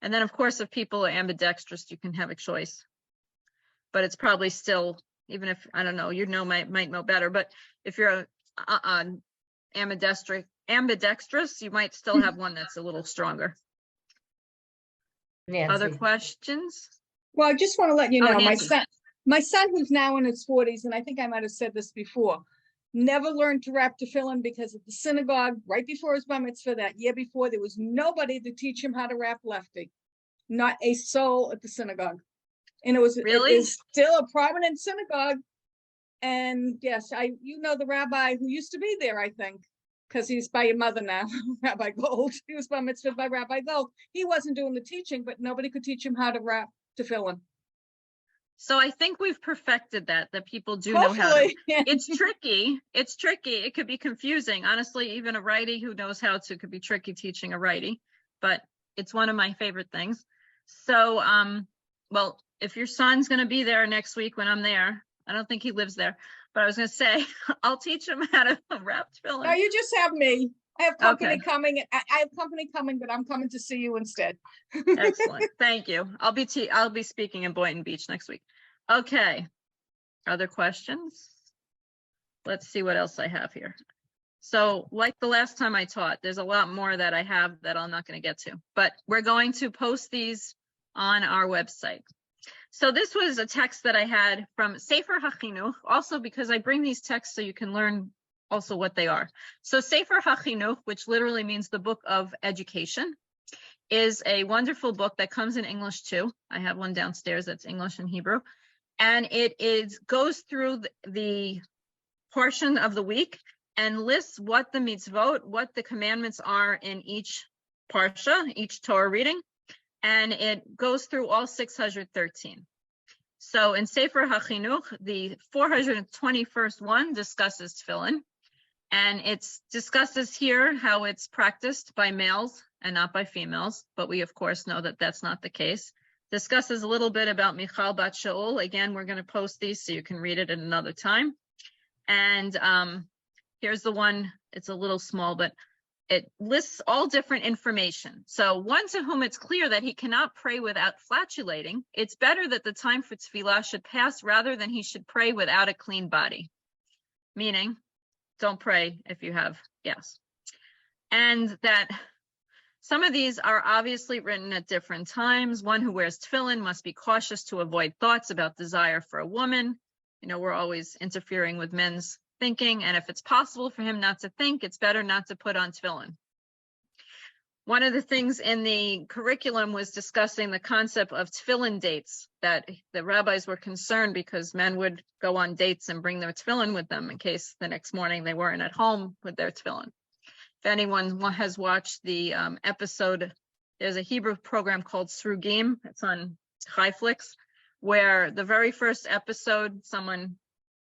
And then of course, if people are ambidextrous, you can have a choice. But it's probably still, even if, I don't know, might know better, but if you're ambidextrous, you might still have one that's a little stronger. Nancy. Other questions? Well, I just want to let you know, Nancy. my son who's now in his 40s, and I think I might have said this before, never learned to wrap tefillin because at the synagogue, right before his bar mitzvah that year before, there was nobody to teach him how to wrap lefty. Not a soul at the synagogue. And it was still a prominent synagogue. And yes, you know the rabbi who used to be there, I think, because he's by your mother now, Rabbi Gold. He was bar mitzvah by Rabbi Gold. He wasn't doing the teaching, but nobody could teach him how to wrap tefillin. So I think we've perfected that people do know how to. It's tricky. It's tricky. It could be confusing. Honestly, even a righty who knows how to could be tricky teaching a righty, but it's one of my favorite things. So, well, if your son's going to be there next week when I'm there, I don't think he lives there, but I was going to say, I'll teach him how to wrap tefillin. No, you just have me. I have company coming. I have company coming, but I'm coming to see you instead. Excellent. Thank you. I'll be speaking in Boynton Beach next week. Okay. Other questions? Let's see what else I have here. So like the last time I taught, there's a lot more that I have that I'm not going to get to, but we're going to post these on our website. So this was a text that I had from Sefer HaChinuch, also because I bring these texts so you can learn also what they are. So Sefer HaChinuch, which literally means the book of education, is a wonderful book that comes in English too. I have one downstairs that's English and Hebrew. And it goes through the portion of the week and lists what the mitzvot, what the commandments are in each parsha, each Torah reading. And it goes through all 613. So in Sefer HaChinuch, the 421st one discusses tefillin. And it discusses here how it's practiced by males and not by females. But we, of course, know that that's not the case. discusses a little bit about Michal Bat Shaul. Again, we're going to post these so you can read it at another time. And here's the one, it's a little small, but it lists all different information. So one to whom it's clear that he cannot pray without flatulating, it's better that the time for tefillah should pass rather than he should pray without a clean body. Meaning, don't pray if you have gas. And that some of these are obviously written at different times. One who wears tefillin must be cautious to avoid thoughts about desire for a woman. You know, we're always interfering with men's thinking, and if it's possible for him not to think, it's better not to put on tefillin. One of the things in the curriculum was discussing the concept of tefillin dates, that the rabbis were concerned because men would go on dates and bring their tefillin with them in case the next morning they weren't at home with their tefillin. If anyone has watched the episode, there's a Hebrew program called Srugim, it's on Chayflix, where the very first episode, someone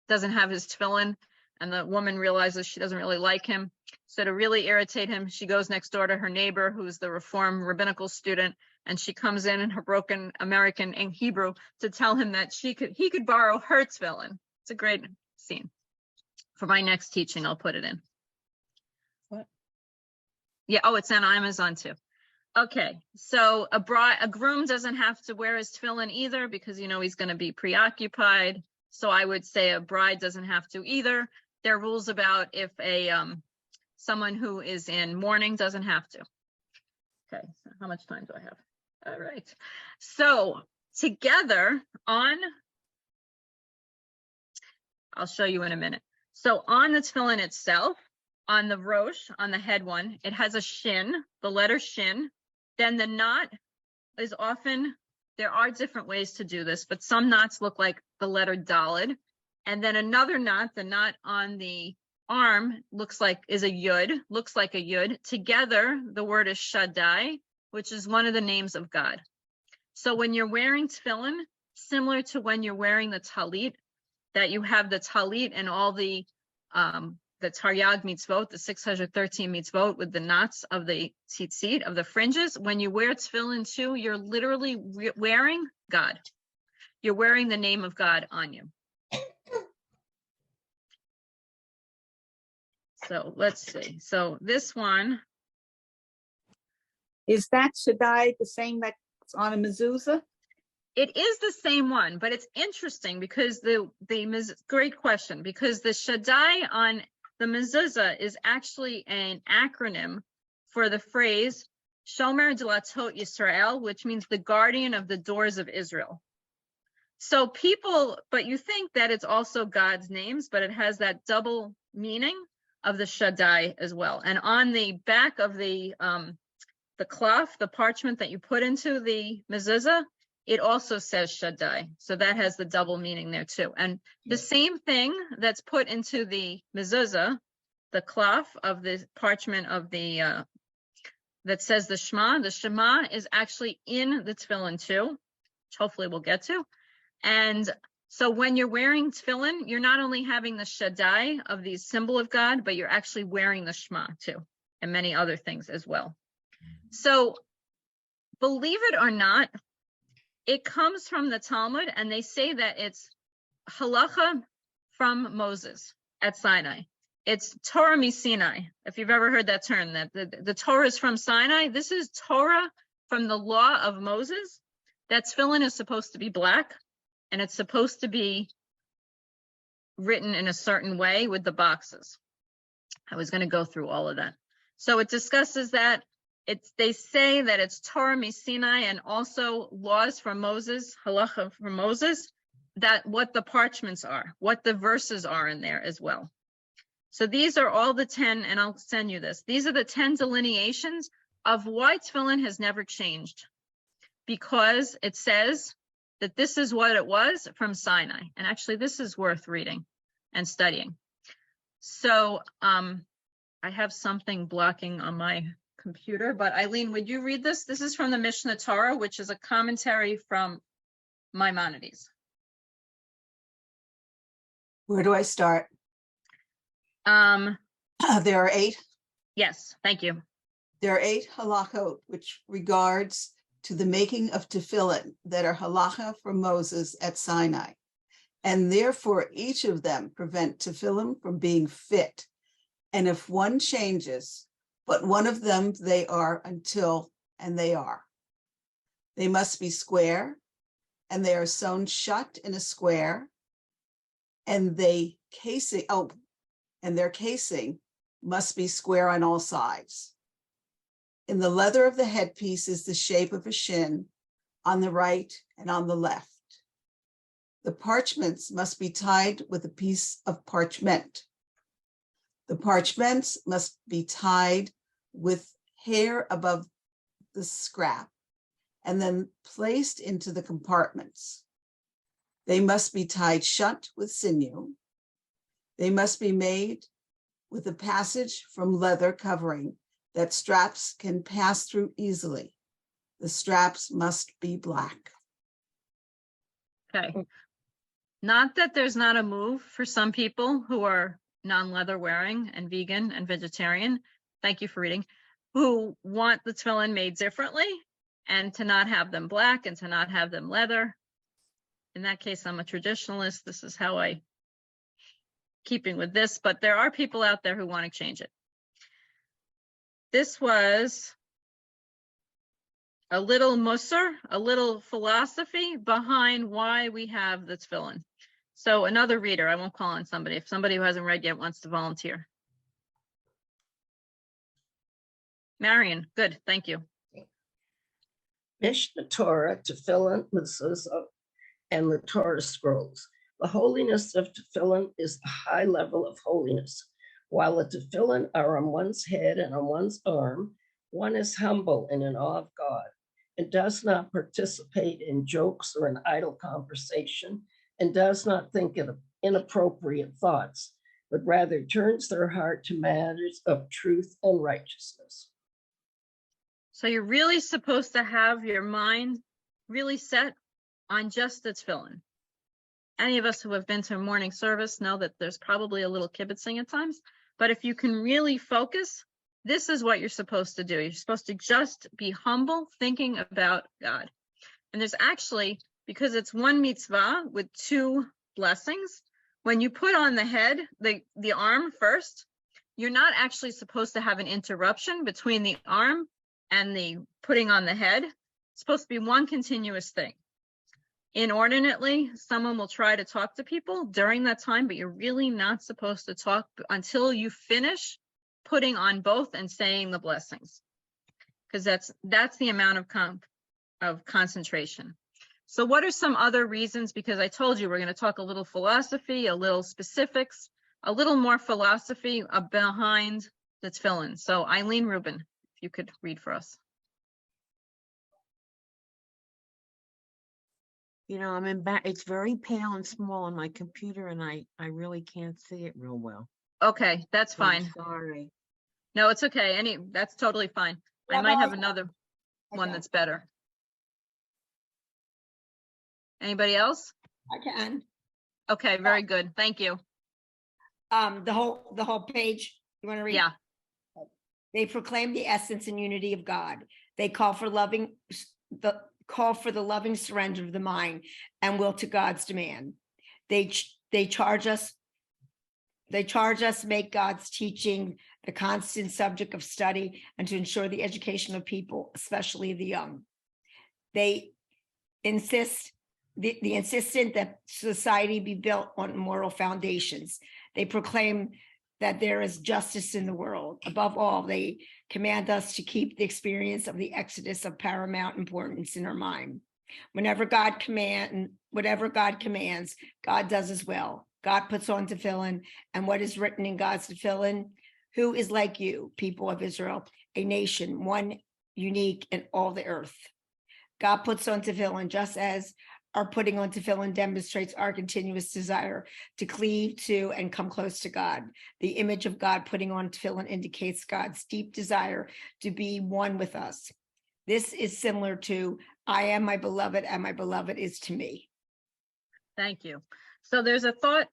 doesn't have his tefillin, and the woman realizes she doesn't really like him. So to really irritate him, she goes next door to her neighbor, who's the Reform rabbinical student, and she comes in her broken American in Hebrew to tell him that he could borrow her tefillin. It's a great scene. For my next teaching, I'll put it in. What? Yeah, oh, it's on Amazon too. Okay, so a groom doesn't have to wear his tefillin either because, you know, he's going to be preoccupied. So I would say a bride doesn't have to either. There are rules about if someone who is in mourning doesn't have to. Okay, so how much time do I have? All right. So together on, I'll show you in a minute. So on the tefillin itself, on the rosh, on the head one, it has a shin, the letter shin. Then the knot is often, there are different ways to do this, but some knots look like the letter daled. And then another knot, the knot on the arm looks like a yud. Together, the word is Shaddai, which is one of the names of God. So when you're wearing tefillin, similar to when you're wearing the talit, that you have the talit and all the Taryag mitzvot, the 613 mitzvot with the knots of the tzitzit, of the fringes. When you wear tefillin too, you're literally wearing God. You're wearing the name of God on you. So let's see. So this one. Is that Shaddai the same that's on a mezuzah? It is the same one, but it's interesting because great question, because the Shaddai on the mezuzah is actually an acronym for the phrase Shomer Delatot Yisrael, which means the guardian of the doors of Israel. So but you think that it's also God's names, but it has that double meaning of the Shaddai as well. And on the back of the cloth, the parchment that you put into the mezuzah, it also says Shaddai. So that has the double meaning there too. And the same thing that's put into the mezuzah, the cloth of the parchment of the, that says the Shema is actually in the tefillin too, which hopefully we'll get to. And so when you're wearing tefillin, you're not only having the Shaddai of the symbol of God, but you're actually wearing the Shema too, and many other things as well. So believe it or not, it comes from the Talmud, and they say that it's halacha from Moses at Sinai. It's Torah Sinai, if you've ever heard that term, that the Torah is from Sinai. This is Torah from the law of Moses. That tefillin is supposed to be black, and it's supposed to be written in a certain way with the boxes. I was going to go through all of that. So it discusses that. They say that it's Torah Sinai and also laws from Moses, halacha from Moses, that what the parchments are, what the verses are in there as well. So these are all the 10, and I'll send you this. These are the 10 delineations of why tefillin has never changed, because it says that this is what it was from Sinai. And actually, this is worth reading and studying. So I have something blocking on my computer, but Eileen, would you read this? This is from the Mishnah Torah, which is a commentary from Maimonides. Where do I start? There are 8. Yes, thank you. There are 8 halachot, which regards to the making of tefillin that are halacha for Moses at Sinai, and therefore each of them prevent tefillin from being fit. And if one changes, but one of them they are until, and they are. They must be square, and they are sewn shut in a square, and their casing must be square on all sides. In the leather of the headpiece is the shape of a shin on the right and on the left. The parchments must be tied with a piece of parchment. The parchments must be tied with hair above the scrap and then placed into the compartments. They must be tied shut with sinew. They must be made with a passage from leather covering that straps can pass through easily. The straps must be black. Okay. Not that there's not a move for some people who are non-leather wearing and vegan and vegetarian. Thank you for reading. Who want the tefillin made differently and to not have them black and to not have them leather. In that case, I'm a traditionalist. This is how I, keeping with this, but there are people out there who want to change it. This was a little musar, a little philosophy behind why we have the tefillin. So another reader, I won't call on somebody. If somebody who hasn't read yet wants to volunteer. Marion, good, thank you. Mishnah Torah, Tefillin, Mezuzah, and the Torah scrolls. The holiness of Tefillin is a high level of holiness. While the Tefillin are on one's head and on one's arm, one is humble and in awe of God and does not participate in jokes or in idle conversation and does not think of inappropriate thoughts, but rather turns their heart to matters of truth and righteousness. So you're really supposed to have your mind really set on just the tefillin. Any of us who have been to a morning service know that there's probably a little kibitzing at times, but if you can really focus, this is what you're supposed to do. You're supposed to just be humble, thinking about God. And there's actually, because it's one mitzvah with two blessings, when you put on the head, the arm first, you're not actually supposed to have an interruption between the arm and the putting on the head. It's supposed to be one continuous thing. Inordinately, someone will try to talk to people during that time, but you're really not supposed to talk until you finish putting on both and saying the blessings, because that's the amount of concentration. So what are some other reasons? Because I told you we're going to talk a little philosophy, a little specifics, a little more philosophy behind the tefillin. So Eileen Rubin, if you could read for us. You know, it's very pale and small on my computer and I really can't see it real well. Okay, that's fine. I'm sorry. No, it's okay. That's totally fine. I might have another one that's better. Anybody else? I can. Okay, very good. Thank you. The whole page, you want to read? Yeah. They proclaim the essence and unity of God. They call for the loving surrender of the mind and will to God's demand. They charge us make God's teaching the constant subject of study and to ensure the education of people, especially the young. They insist the insistent that society be built on moral foundations. They proclaim that there is justice in the world. Above all, they command us to keep the experience of the Exodus of paramount importance in our mind. Whatever God commands, God does as well. God puts on tefillin, and what is written in God's tefillin, who is like you, people of Israel, a nation, one unique in all the earth. God puts on tefillin just as our putting on tefillin demonstrates our continuous desire to cleave to and come close to God. The image of God putting on tefillin indicates God's deep desire to be one with us. This is similar to, I am my beloved and my beloved is to me. Thank you. So there's a thought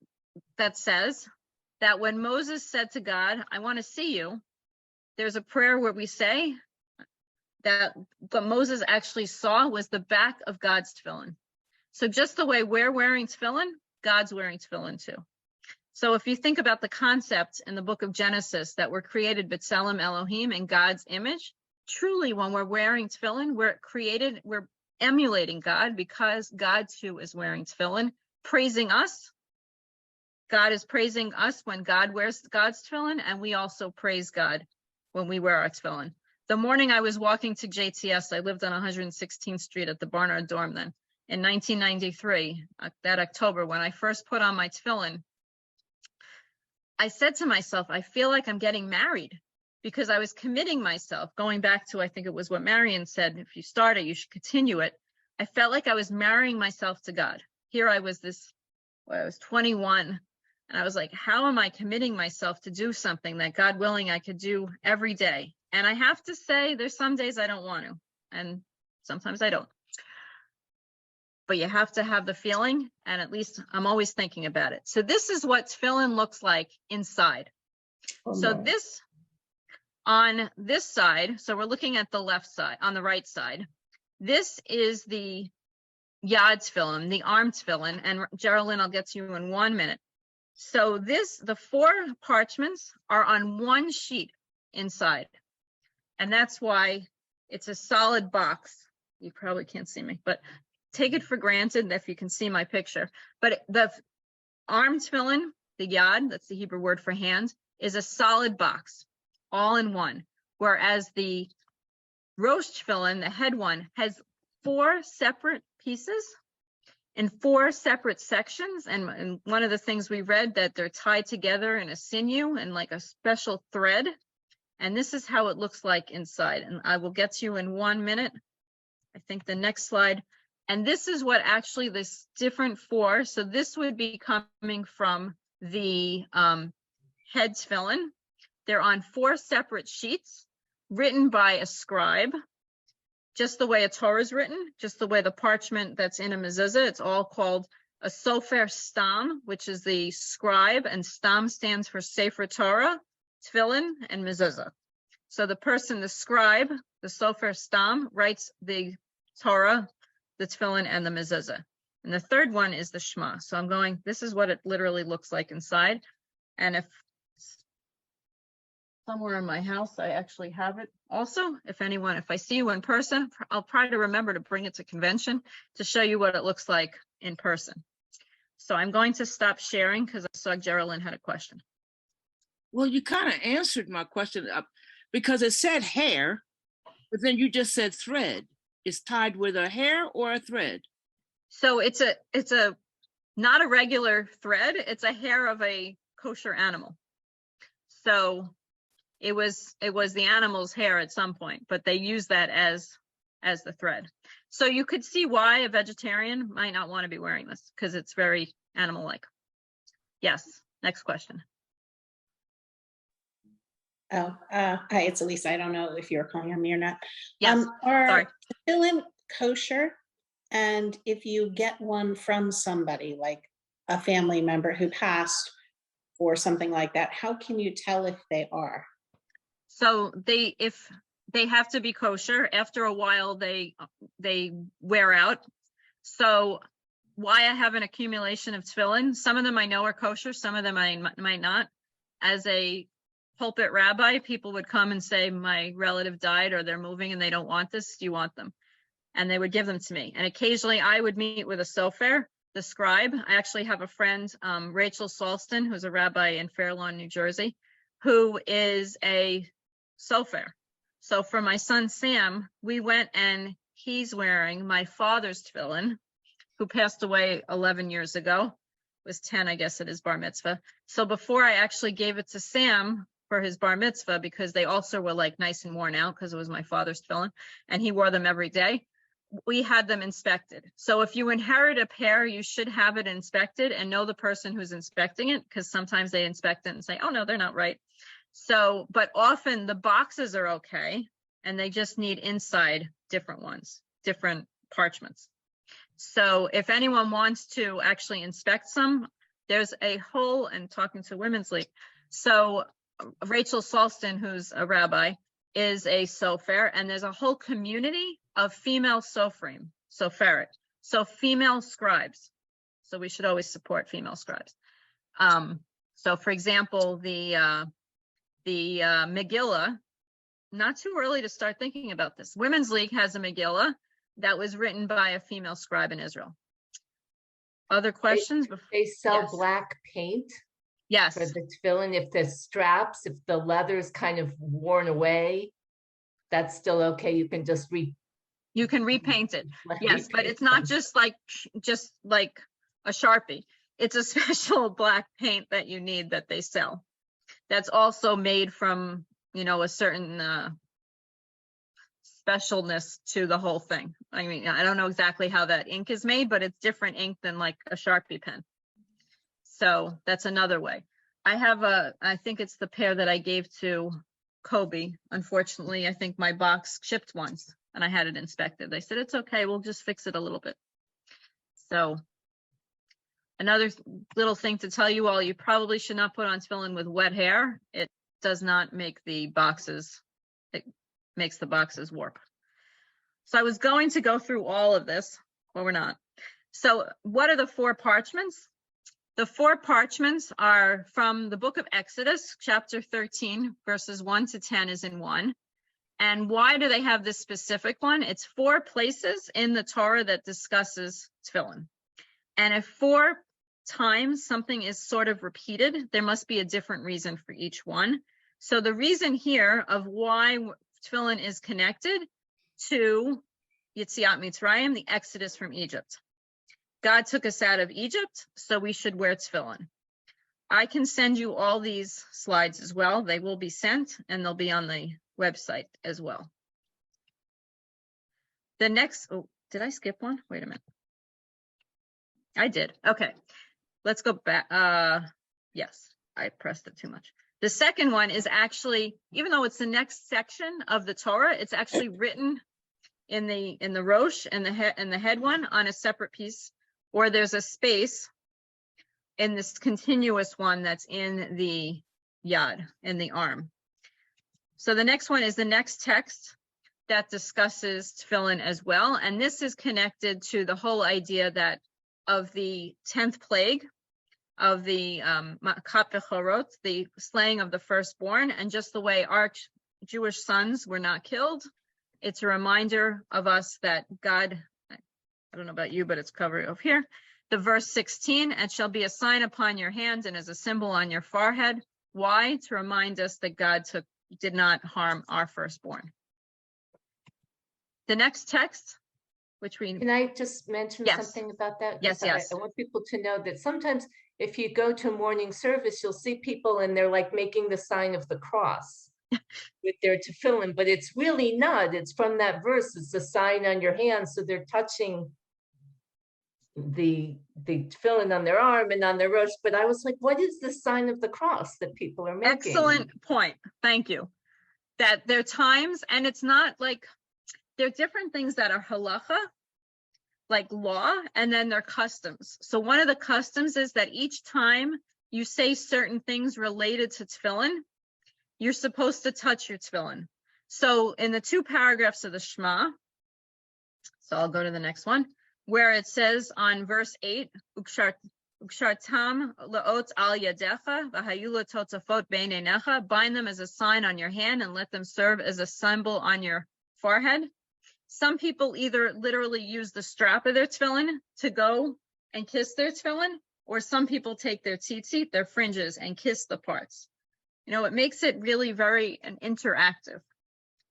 that says that when Moses said to God, I want to see you, there's a prayer where we say, that what Moses actually saw was the back of God's tefillin. So just the way we're wearing tefillin, God's wearing tefillin too. So if you think about the concept in the book of Genesis that we're created B'Tselem Elohim in God's image, truly when we're wearing tefillin, we're emulating God because God too is wearing tefillin, praising us. God is praising us when God wears God's tefillin, and we also praise God when we wear our tefillin. The morning I was walking to JTS, I lived on 116th Street at the Barnard Dorm then. In 1993, that October, when I first put on my tefillin, I said to myself, I feel like I'm getting married, because I was committing myself, going back to, I think it was what Marion said, if you start it, you should continue it. I felt like I was marrying myself to God. Here I was I was 21, and I was like, how am I committing myself to do something that, God willing, I could do every day? And I have to say, there's some days I don't want to, and sometimes I don't. But you have to have the feeling, and at least I'm always thinking about it. So this is what tefillin looks like inside. So this, on this side, so we're looking at the left side, on the right side, this is the yad tefillin, the arm tefillin, and Geraldine, I'll get to you in 1 minute. So the 4 parchments are on one sheet inside, and that's why it's a solid box. You probably can't see me, but take it for granted if you can see my picture. But the arm tefillin, the yad, that's the Hebrew word for hand, is a solid box, all in one. Whereas the rosh tefillin, the head one, has 4 separate pieces in 4 separate sections. And one of the things we read, that they're tied together in a sinew and like a special thread. And this is how it looks like inside. And I will get to you in 1 minute. I think the next slide. And this is what actually this different 4. So this would be coming from the head tefillin. They're on 4 separate sheets written by a scribe, just the way a Torah is written, just the way the parchment that's in a mezuzah. It's all called a sofer stam, which is the scribe, and stam stands for Sefer Torah, tefillin, and mezuzah. So the person, the scribe, the sofer stam, writes the Torah, the tefillin, and the mezuzah. And the third one is the Shema. So I'm going, this is what it literally looks like inside. And if somewhere in my house, I actually have it also. If I see you in person, I'll try to remember to bring it to convention to show you what it looks like in person. So I'm going to stop sharing because I saw Geraldine had a question. Well, you kind of answered my question because it said hair, but then you just said thread. It's tied with a hair or a thread? So it's a not a regular thread. It's a hair of a kosher animal. So it was the animal's hair at some point, but they use that as the thread. So you could see why a vegetarian might not want to be wearing this, because it's very animal-like. Yes, next question. Oh, hi, it's Elisa. I don't know if you're calling on me or not. Yes, sorry. Tefillin kosher, and if you get one from somebody like a family member who passed or something like that, how can you tell if they are? So if they have to be kosher, after a while they wear out. So why I have an accumulation of tefillin, some of them I know are kosher, some of them I might not. As a pulpit rabbi, people would come and say, my relative died or they're moving and they don't want this, do you want them? And they would give them to me. And occasionally I would meet with a sofer, the scribe. I actually have a friend, Rachel Salston, who's a rabbi in Fair Lawn, New Jersey, who is a sofer. So for my son, Sam, we went and he's wearing my father's tefillin, who passed away 11 years ago, was 10, I guess, at his bar mitzvah. So before I actually gave it to Sam for his bar mitzvah, because they also were like nice and worn out because it was my father's tefillin and he wore them every day, we had them inspected. So if you inherit a pair, you should have it inspected and know the person who's inspecting it, because sometimes they inspect it and say, oh no, they're not right. So, but often the boxes are okay and they just need inside different ones, different parchments. So if anyone wants to actually inspect some, there's a whole, and talking to Women's League. So Rachel Salston, who's a rabbi, is a sofer, and there's a whole community of female sofrim, soferet, so female scribes. So we should always support female scribes. So for example, the Megillah, not too early to start thinking about this. Women's League has a Megillah that was written by a female scribe in Israel. Other questions? They sell Yes. black paint Yes. for the tefillin. If the straps, if the leather's kind of worn away, that's still okay. You can just You can repaint it. Yes, but it's not just like a Sharpie. It's a special black paint that you need that they sell. That's also made from, a certain specialness to the whole thing. I mean, I don't know exactly how that ink is made, but it's different ink than like a Sharpie pen. So that's another way. I think it's the pair that I gave to Kobe. Unfortunately, I think my box shipped once and I had it inspected. They said, it's okay, we'll just fix it a little bit. So another little thing to tell you all, you probably should not put on tefillin with wet hair. It does not make the boxes, it makes the boxes warp. So I was going to go through all of this, but we're not. So what are the 4 parchments? The 4 parchments are from the book of Exodus, chapter 13, verses 1 to 10 is in one. And why do they have this specific one? It's 4 places in the Torah that discusses tefillin. And if 4 times something is sort of repeated, there must be a different reason for each one. So the reason here of why tefillin is connected to Yetziat Mitzrayim, the Exodus from Egypt. God took us out of Egypt, so we should wear tefillin. I can send you all these slides as well. They will be sent and they'll be on the website as well. The next, oh, did I skip one? Wait a minute. I did. Okay, let's go back. Yes, I pressed it too much. The second one is actually, even though it's the next section of the Torah, it's actually written in the Rosh and the head one on a separate piece, or there's a space in this continuous one that's in the yad, in the arm. So the next one is the next text that discusses tefillin as well. And this is connected to the whole idea that of the 10th plague of the Makat Bechorot, the slaying of the firstborn, and just the way our Jewish sons were not killed. It's a reminder of us that God, I don't know about you, but it's covered over here. The verse 16, it shall be a sign upon your hand and as a symbol on your forehead. Why? To remind us that God did not harm our firstborn. The next text, which we... Can I just mention something about that? Yes, yes. I want people to know that sometimes if you go to morning service, you'll see people and they're like making the sign of the cross with their tefillin, but it's really not. It's from that verse. It's a sign on your hand. So they're touching the tefillin on their arm and on their rosh. But I was like, what is the sign of the cross that people are making? Excellent point. Thank you. That there are times, and it's not like, there are different things that are halacha, like law, and then there are customs. So one of the customs is that each time you say certain things related to tefillin, you're supposed to touch your tefillin. So in the 2 paragraphs of the Shema, so I'll go to the next one, where it says on verse 8, Ukshartam laot al yadecha v'hayu latotafot beinenecha, bind them as a sign on your hand and let them serve as a symbol on your forehead. Some people either literally use the strap of their tefillin to go and kiss their tefillin, or some people take their tzitzit, their fringes, and kiss the parts. It makes it really very interactive.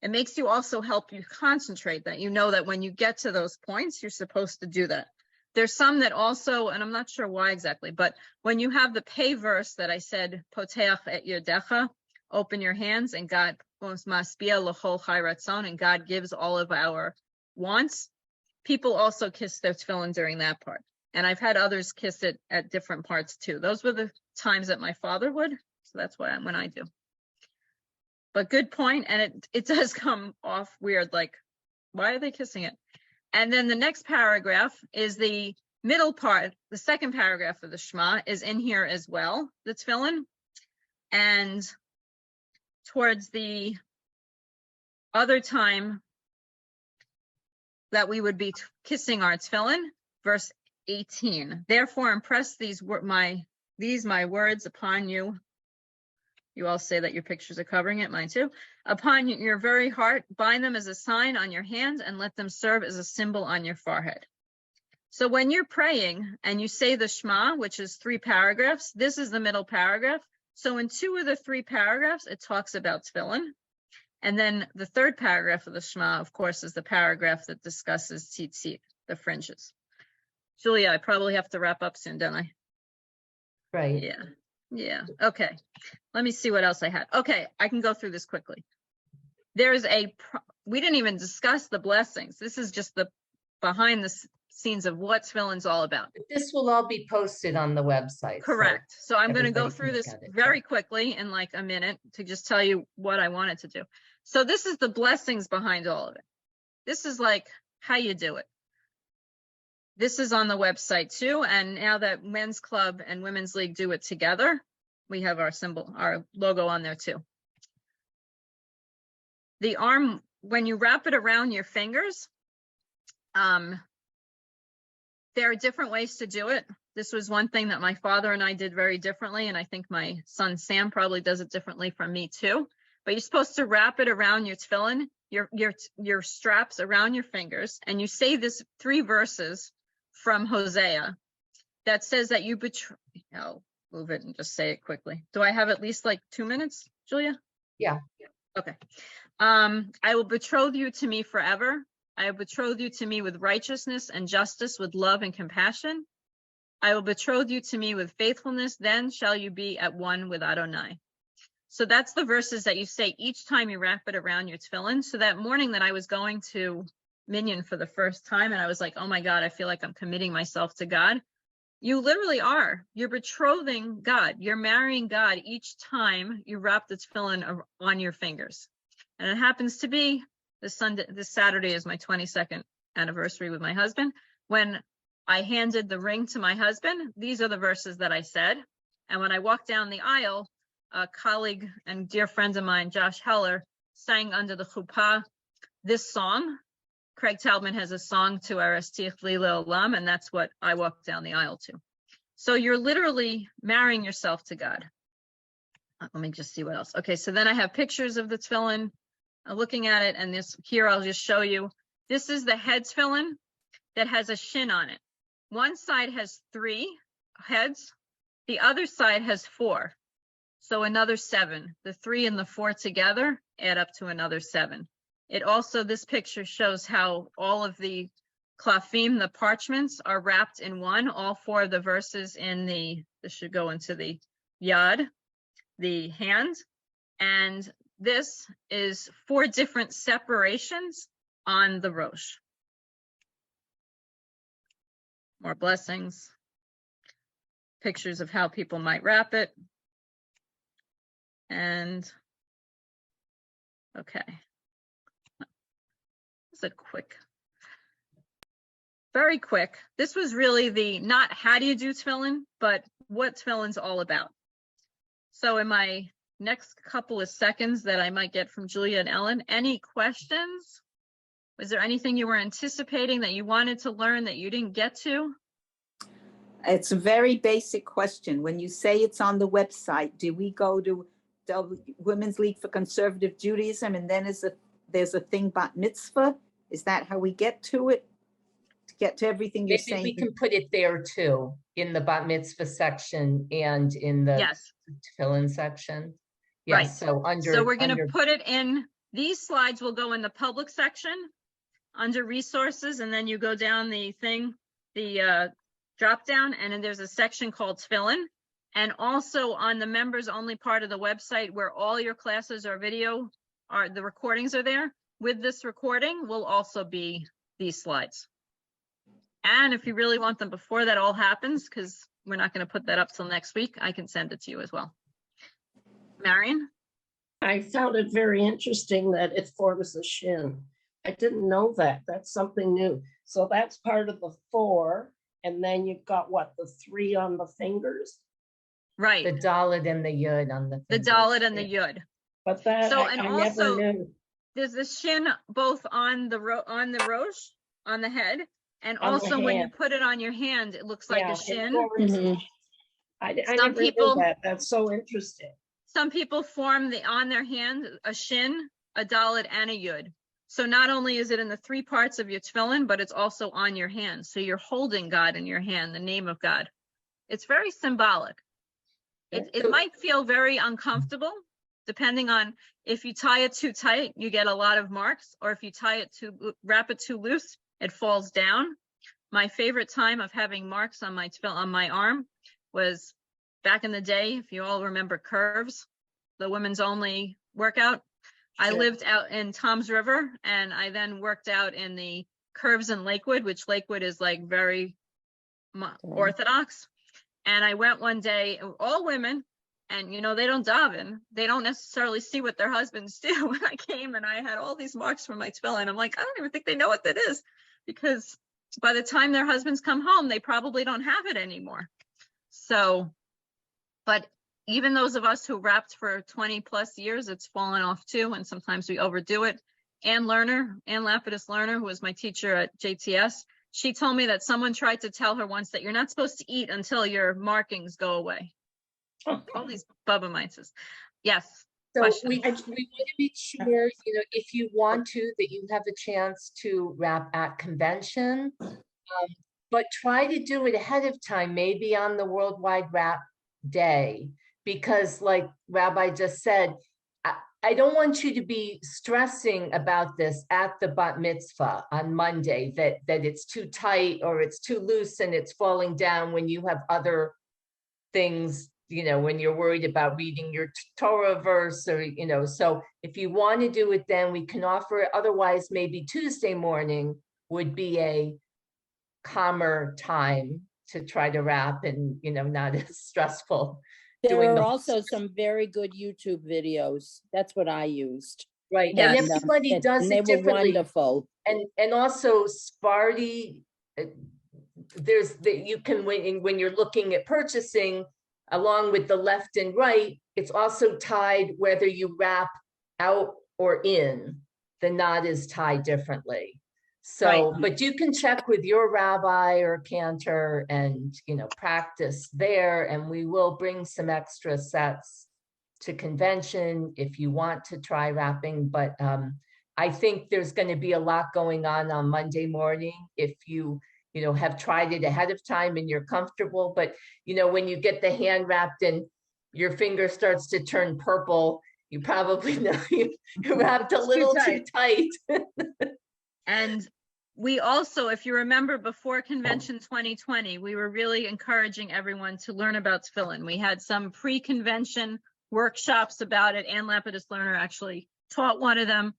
It makes you also help you concentrate, that you know that when you get to those points, you're supposed to do that. There's some that also, and I'm not sure why exactly, but when you have the pay verse that I said, Poteach et yodecha, open your hands, and God maspia l'chol chai ratzon, and God gives all of our wants, people also kiss their tefillin during that part. And I've had others kiss it at different parts too. Those were the times that my father would. So that's when I do. But good point, and it does come off weird, like, why are they kissing it? And then the next paragraph is the middle part, the second paragraph of the Shema is in here as well, the tefillin. And towards the other time that we would be kissing our tefillin, verse 18. Therefore, impress these my words upon you. You all say that your pictures are covering it, mine too. Upon your very heart, bind them as a sign on your hand and let them serve as a symbol on your forehead. So when you're praying and you say the Shema, which is 3 paragraphs, this is the middle paragraph. So in 2 of the 3 paragraphs, it talks about tefillin. And then the 3rd paragraph of the Shema, of course, is the paragraph that discusses tzitzit, the fringes. Julia, I probably have to wrap up soon, don't I? Right. Yeah. Yeah. Okay. Let me see what else I had. Okay. I can go through this quickly. There's we didn't even discuss the blessings. This is just the behind the scenes of what tefillin's all about. This will all be posted on the website. Correct. So I'm going to go everybody through can this get it. very quickly in like a minute to just tell you what I wanted to do. So this is the blessings behind all of it. This is like how you do it. This is on the website too. And now that Men's Club and Women's League do it together, we have our symbol, our logo on there too. The arm, when you wrap it around your fingers, there are different ways to do it. This was one thing that my father and I did very differently, and I think my son Sam probably does it differently from me too. But you're supposed to wrap it around your tefillin, your straps around your fingers, and you say this 3 verses from Hosea that says that you betray. I'll move it and just say it quickly. Do I have at least like 2 minutes, Julia? Yeah. Okay. I will betroth you to me forever. I will betroth you to me with righteousness and justice, with love and compassion. I will betroth you to me with faithfulness. Then shall you be at one with Adonai. So that's the verses that you say each time you wrap it around your tefillin. So that morning that I was going to Minyan for the first time, and I was like, oh my God, I feel like I'm committing myself to God. You literally are. You're betrothing God. You're marrying God each time you wrap the tefillin on your fingers. And it happens to be this Saturday is my 22nd anniversary with my husband. When I handed the ring to my husband, these are the verses that I said. And when I walked down the aisle, a colleague and dear friend of mine, Josh Heller, sang under the chuppah this song. Craig Taubman has a song to Aristich Lila Olam, and that's what I walked down the aisle to. So you're literally marrying yourself to God. Let me just see what else. Okay, so then I have pictures of the tefillin, looking at it, and this here I'll just show you. This is the head tefillin that has a shin on it. One side has 3 heads, the other side has 4. So another 7. The 3 and the 4 together add up to another 7. It also, this picture shows how all of the klafim, the parchments, are wrapped in one. All 4 of the verses in this should go into the yad, the hand. And this is 4 different separations on the rosh. More blessings. Pictures of how people might wrap it. And, okay. It's a quick, very quick. This was really the, not how do you do tefillin, but what tefillin's all about. So in my next couple of seconds that I might get from Julia and Ellen, any questions? Was there anything you were anticipating that you wanted to learn that you didn't get to? It's a very basic question. When you say it's on the website, do we go to Women's League for Conservative Judaism and then there's a thing about mitzvah? Is that how we get to it? To get to everything you're saying? We can put it there too, in the bat mitzvah section and in the tefillin section. Yes, Right. so under. So we're going to put it in, these slides will go in the public section under resources, and then you go down the thing, the drop down, and then there's a section called tefillin. And also on the members only part of the website where all your classes or video are, the recordings are there. With this recording will also be these slides. And if you really want them before that all happens, because we're not going to put that up till next week, I can send it to you as well. Marion? I found it very interesting that it forms a shin. I didn't know that. That's something new. So that's part of the 4. And then you've got what, the 3 on the fingers? Right. The dalet and the yud on the fingers. The dalet and the yud. But that So, I and never also, knew. there's the shin both on the rosh, on the head, and On the also when you hand. put it on your hand, it looks like Yeah, a it shin. forms. I Some never knew people, that. That's so interesting. some people form on their hand a shin, a dalet, and a yud. So not only is it in the three parts of your tefillin, but it's also on your hand. So you're holding God in your hand, the name of God. It's very symbolic. It might feel very uncomfortable, depending on if you tie it too tight, you get a lot of marks, or if you wrap it too loose, it falls down. My favorite time of having marks on my arm was back in the day, if you all remember Curves, the women's only workout. I lived out in Toms River, and I then worked out in the Curves in Lakewood, which Lakewood is like very Orthodox. And I went one day, all women, and they don't daven. They don't necessarily see what their husbands do. When I came and I had all these marks from my tefillin, I'm like, I don't even think they know what that is, because by the time their husbands come home, they probably don't have it anymore. So, but even those of us who wrapped for 20 plus years, it's fallen off too. And sometimes we overdo it. Ann Lapidus Lerner, who was my teacher at JTS, she told me that someone tried to tell her once that you're not supposed to eat until your markings go away. All these Bubba Mitzes. Yes. So question. we want to make sure, if you want to, that you have a chance to wrap at convention, but try to do it ahead of time, maybe on the Worldwide Wrap Day, because like Rabbi just said, I don't want you to be stressing about this at the bat mitzvah on Monday, that it's too tight or it's too loose and it's falling down when you have other things, when you're worried about reading your Torah verse, or, so if you want to do it, then we can offer it. Otherwise, maybe Tuesday morning would be a calmer time to try to wrap and, not as stressful. There are also some very good YouTube videos. That's what I used. Right, and everybody does and it they were differently. wonderful. And also Sparty, you can, when you're looking at purchasing, along with the left and right, it's also tied whether you wrap out or in. The knot is tied differently. So, but you can check with your rabbi or cantor and, practice there, and we will bring some extra sets to convention if you want to try wrapping. But I think there's going to be a lot going on Monday morning if you, have tried it ahead of time and you're comfortable. But, when you get the hand wrapped and your finger starts to turn purple, you probably know you wrapped a little too tight. And we also, if you remember, before Convention 2020, we were really encouraging everyone to learn about tefillin. We had some pre-convention workshops about it. Ann Lapidus Lerner actually taught one of them.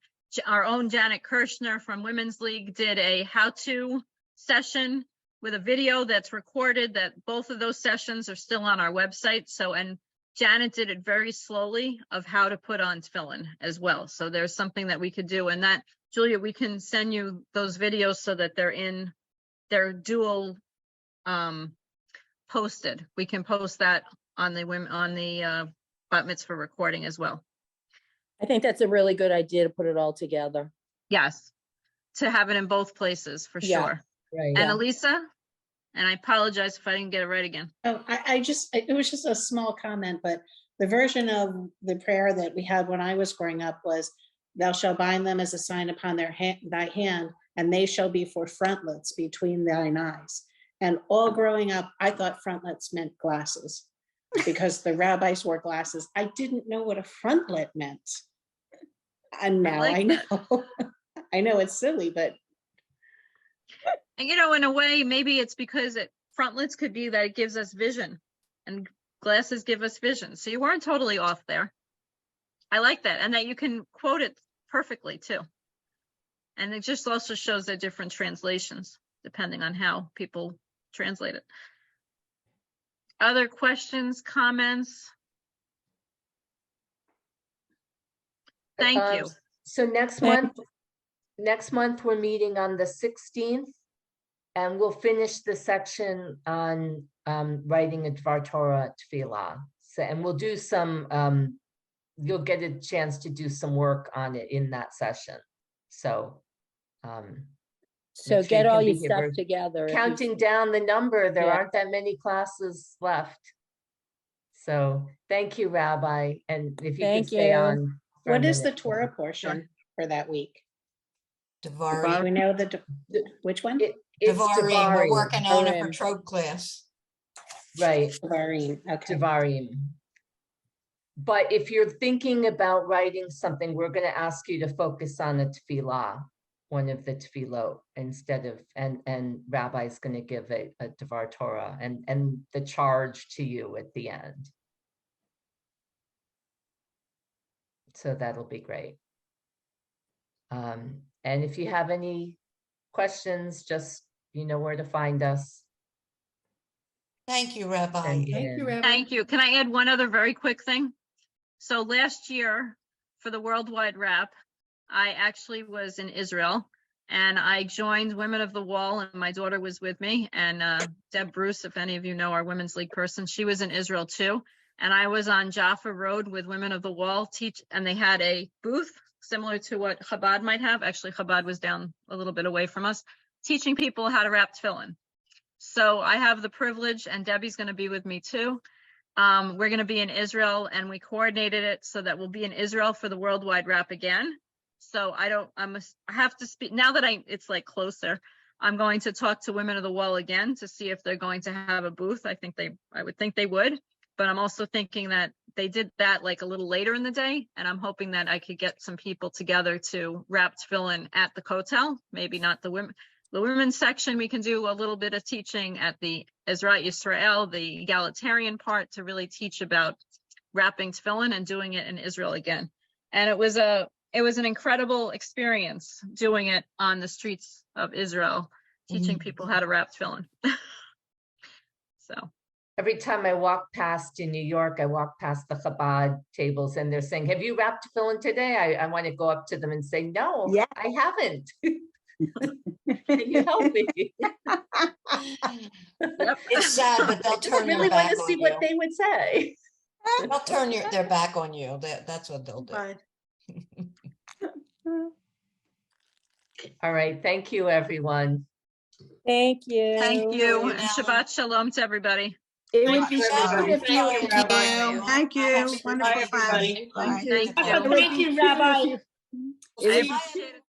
Our own Janet Kirshner from Women's League did a how-to session with a video that's recorded, that both of those sessions are still on our website. So, and Janet did it very slowly of how to put on tefillin as well. So there's something that we could do, and that, Julia, we can send you those videos so that they're dual posted. We can post that on the bat mitzvah recording as well. I think that's a really good idea to put it all together. Yes, to have it in both places for sure. Right. And Elisa, and I apologize if I didn't get it right again. Oh, it was just a small comment, but the version of the prayer that we had when I was growing up was, "Thou shalt bind them as a sign upon thy hand, and they shall be for frontlets between thine eyes." And all growing up, I thought frontlets meant glasses because the rabbis wore glasses. I didn't know what a frontlet meant. And now I know. I know it's silly, but. And in a way, maybe it's because frontlets could be that it gives us vision, and glasses give us vision. So you weren't totally off there. I like that. And that you can quote it perfectly too. And it just also shows the different translations, depending on how people translate it. Other questions, comments? Thank you. So next month we're meeting on the 16th, and we'll finish the section on writing a Dvar Torah Tefillah. So, and we'll do some you'll get a chance to do some work on it in that session. So So make sure you get all can be your here. stuff We're together. if you- counting down the number. There Yeah. aren't that many classes left. So thank you, Rabbi. And if you could Thank stay you. on. for a What is the minute, Torah please. portion for that week? Devarim. Do we know which one? It's Devarim, we're Devarim. working on it for Devarim. trope class. Right. Devarim, okay. Devarim. But if you're thinking about writing something, we're going to ask you to focus on a tefillah, one of the tefillot, instead of, and Rabbi's going to give a Devar Torah and the charge to you at the end. So that'll be great. And if you have any questions, just, you know where to find us. Thank you, Rabbi. Send it in. Thank you. Can I add one other very quick thing? So last year for the Worldwide Wrap, I actually was in Israel and I joined Women of the Wall, and my daughter was with me, and Deb Bruce, if any of you know our Women's League person, she was in Israel too. And I was on Jaffa Road with Women of the Wall and they had a booth similar to what Chabad might have. Actually, Chabad was down a little bit away from us, teaching people how to wrap tefillin. So I have the privilege, and Debbie's going to be with me too. We're going to be in Israel, and we coordinated it so that we'll be in Israel for the Worldwide Wrap again. So I have to speak now that it's like closer. I'm going to talk to Women of the Wall again to see if they're going to have a booth. I would think they would, but I'm also thinking that they did that like a little later in the day, and I'm hoping that I could get some people together to wrap tefillin at the Kotel. Maybe not the women. The women's section, we can do a little bit of teaching at the Ezrat Yisrael, the egalitarian part, to really teach about wrapping tefillin and doing it in Israel again. And it was an incredible experience doing it on the streets of Israel, teaching people how to wrap tefillin. So Every time I walk past in New York, I walk past the Chabad tables and they're saying, have you wrapped tefillin today? I want to go up to them and say, no, Yeah. I haven't. Can you help me? Yep. It's sad, but they'll I just turn really their want back to see on what you. they would say. They'll turn their back on you. That's what they'll do. All right. Thank you, everyone. Thank you. Thank you, and Shabbat Shalom to everybody. It would be Thank good if you would. Thank you. Wonderful class. everybody. Thank Thank you. It would Thank be you, cute if Rabbi. you- I appreciate it.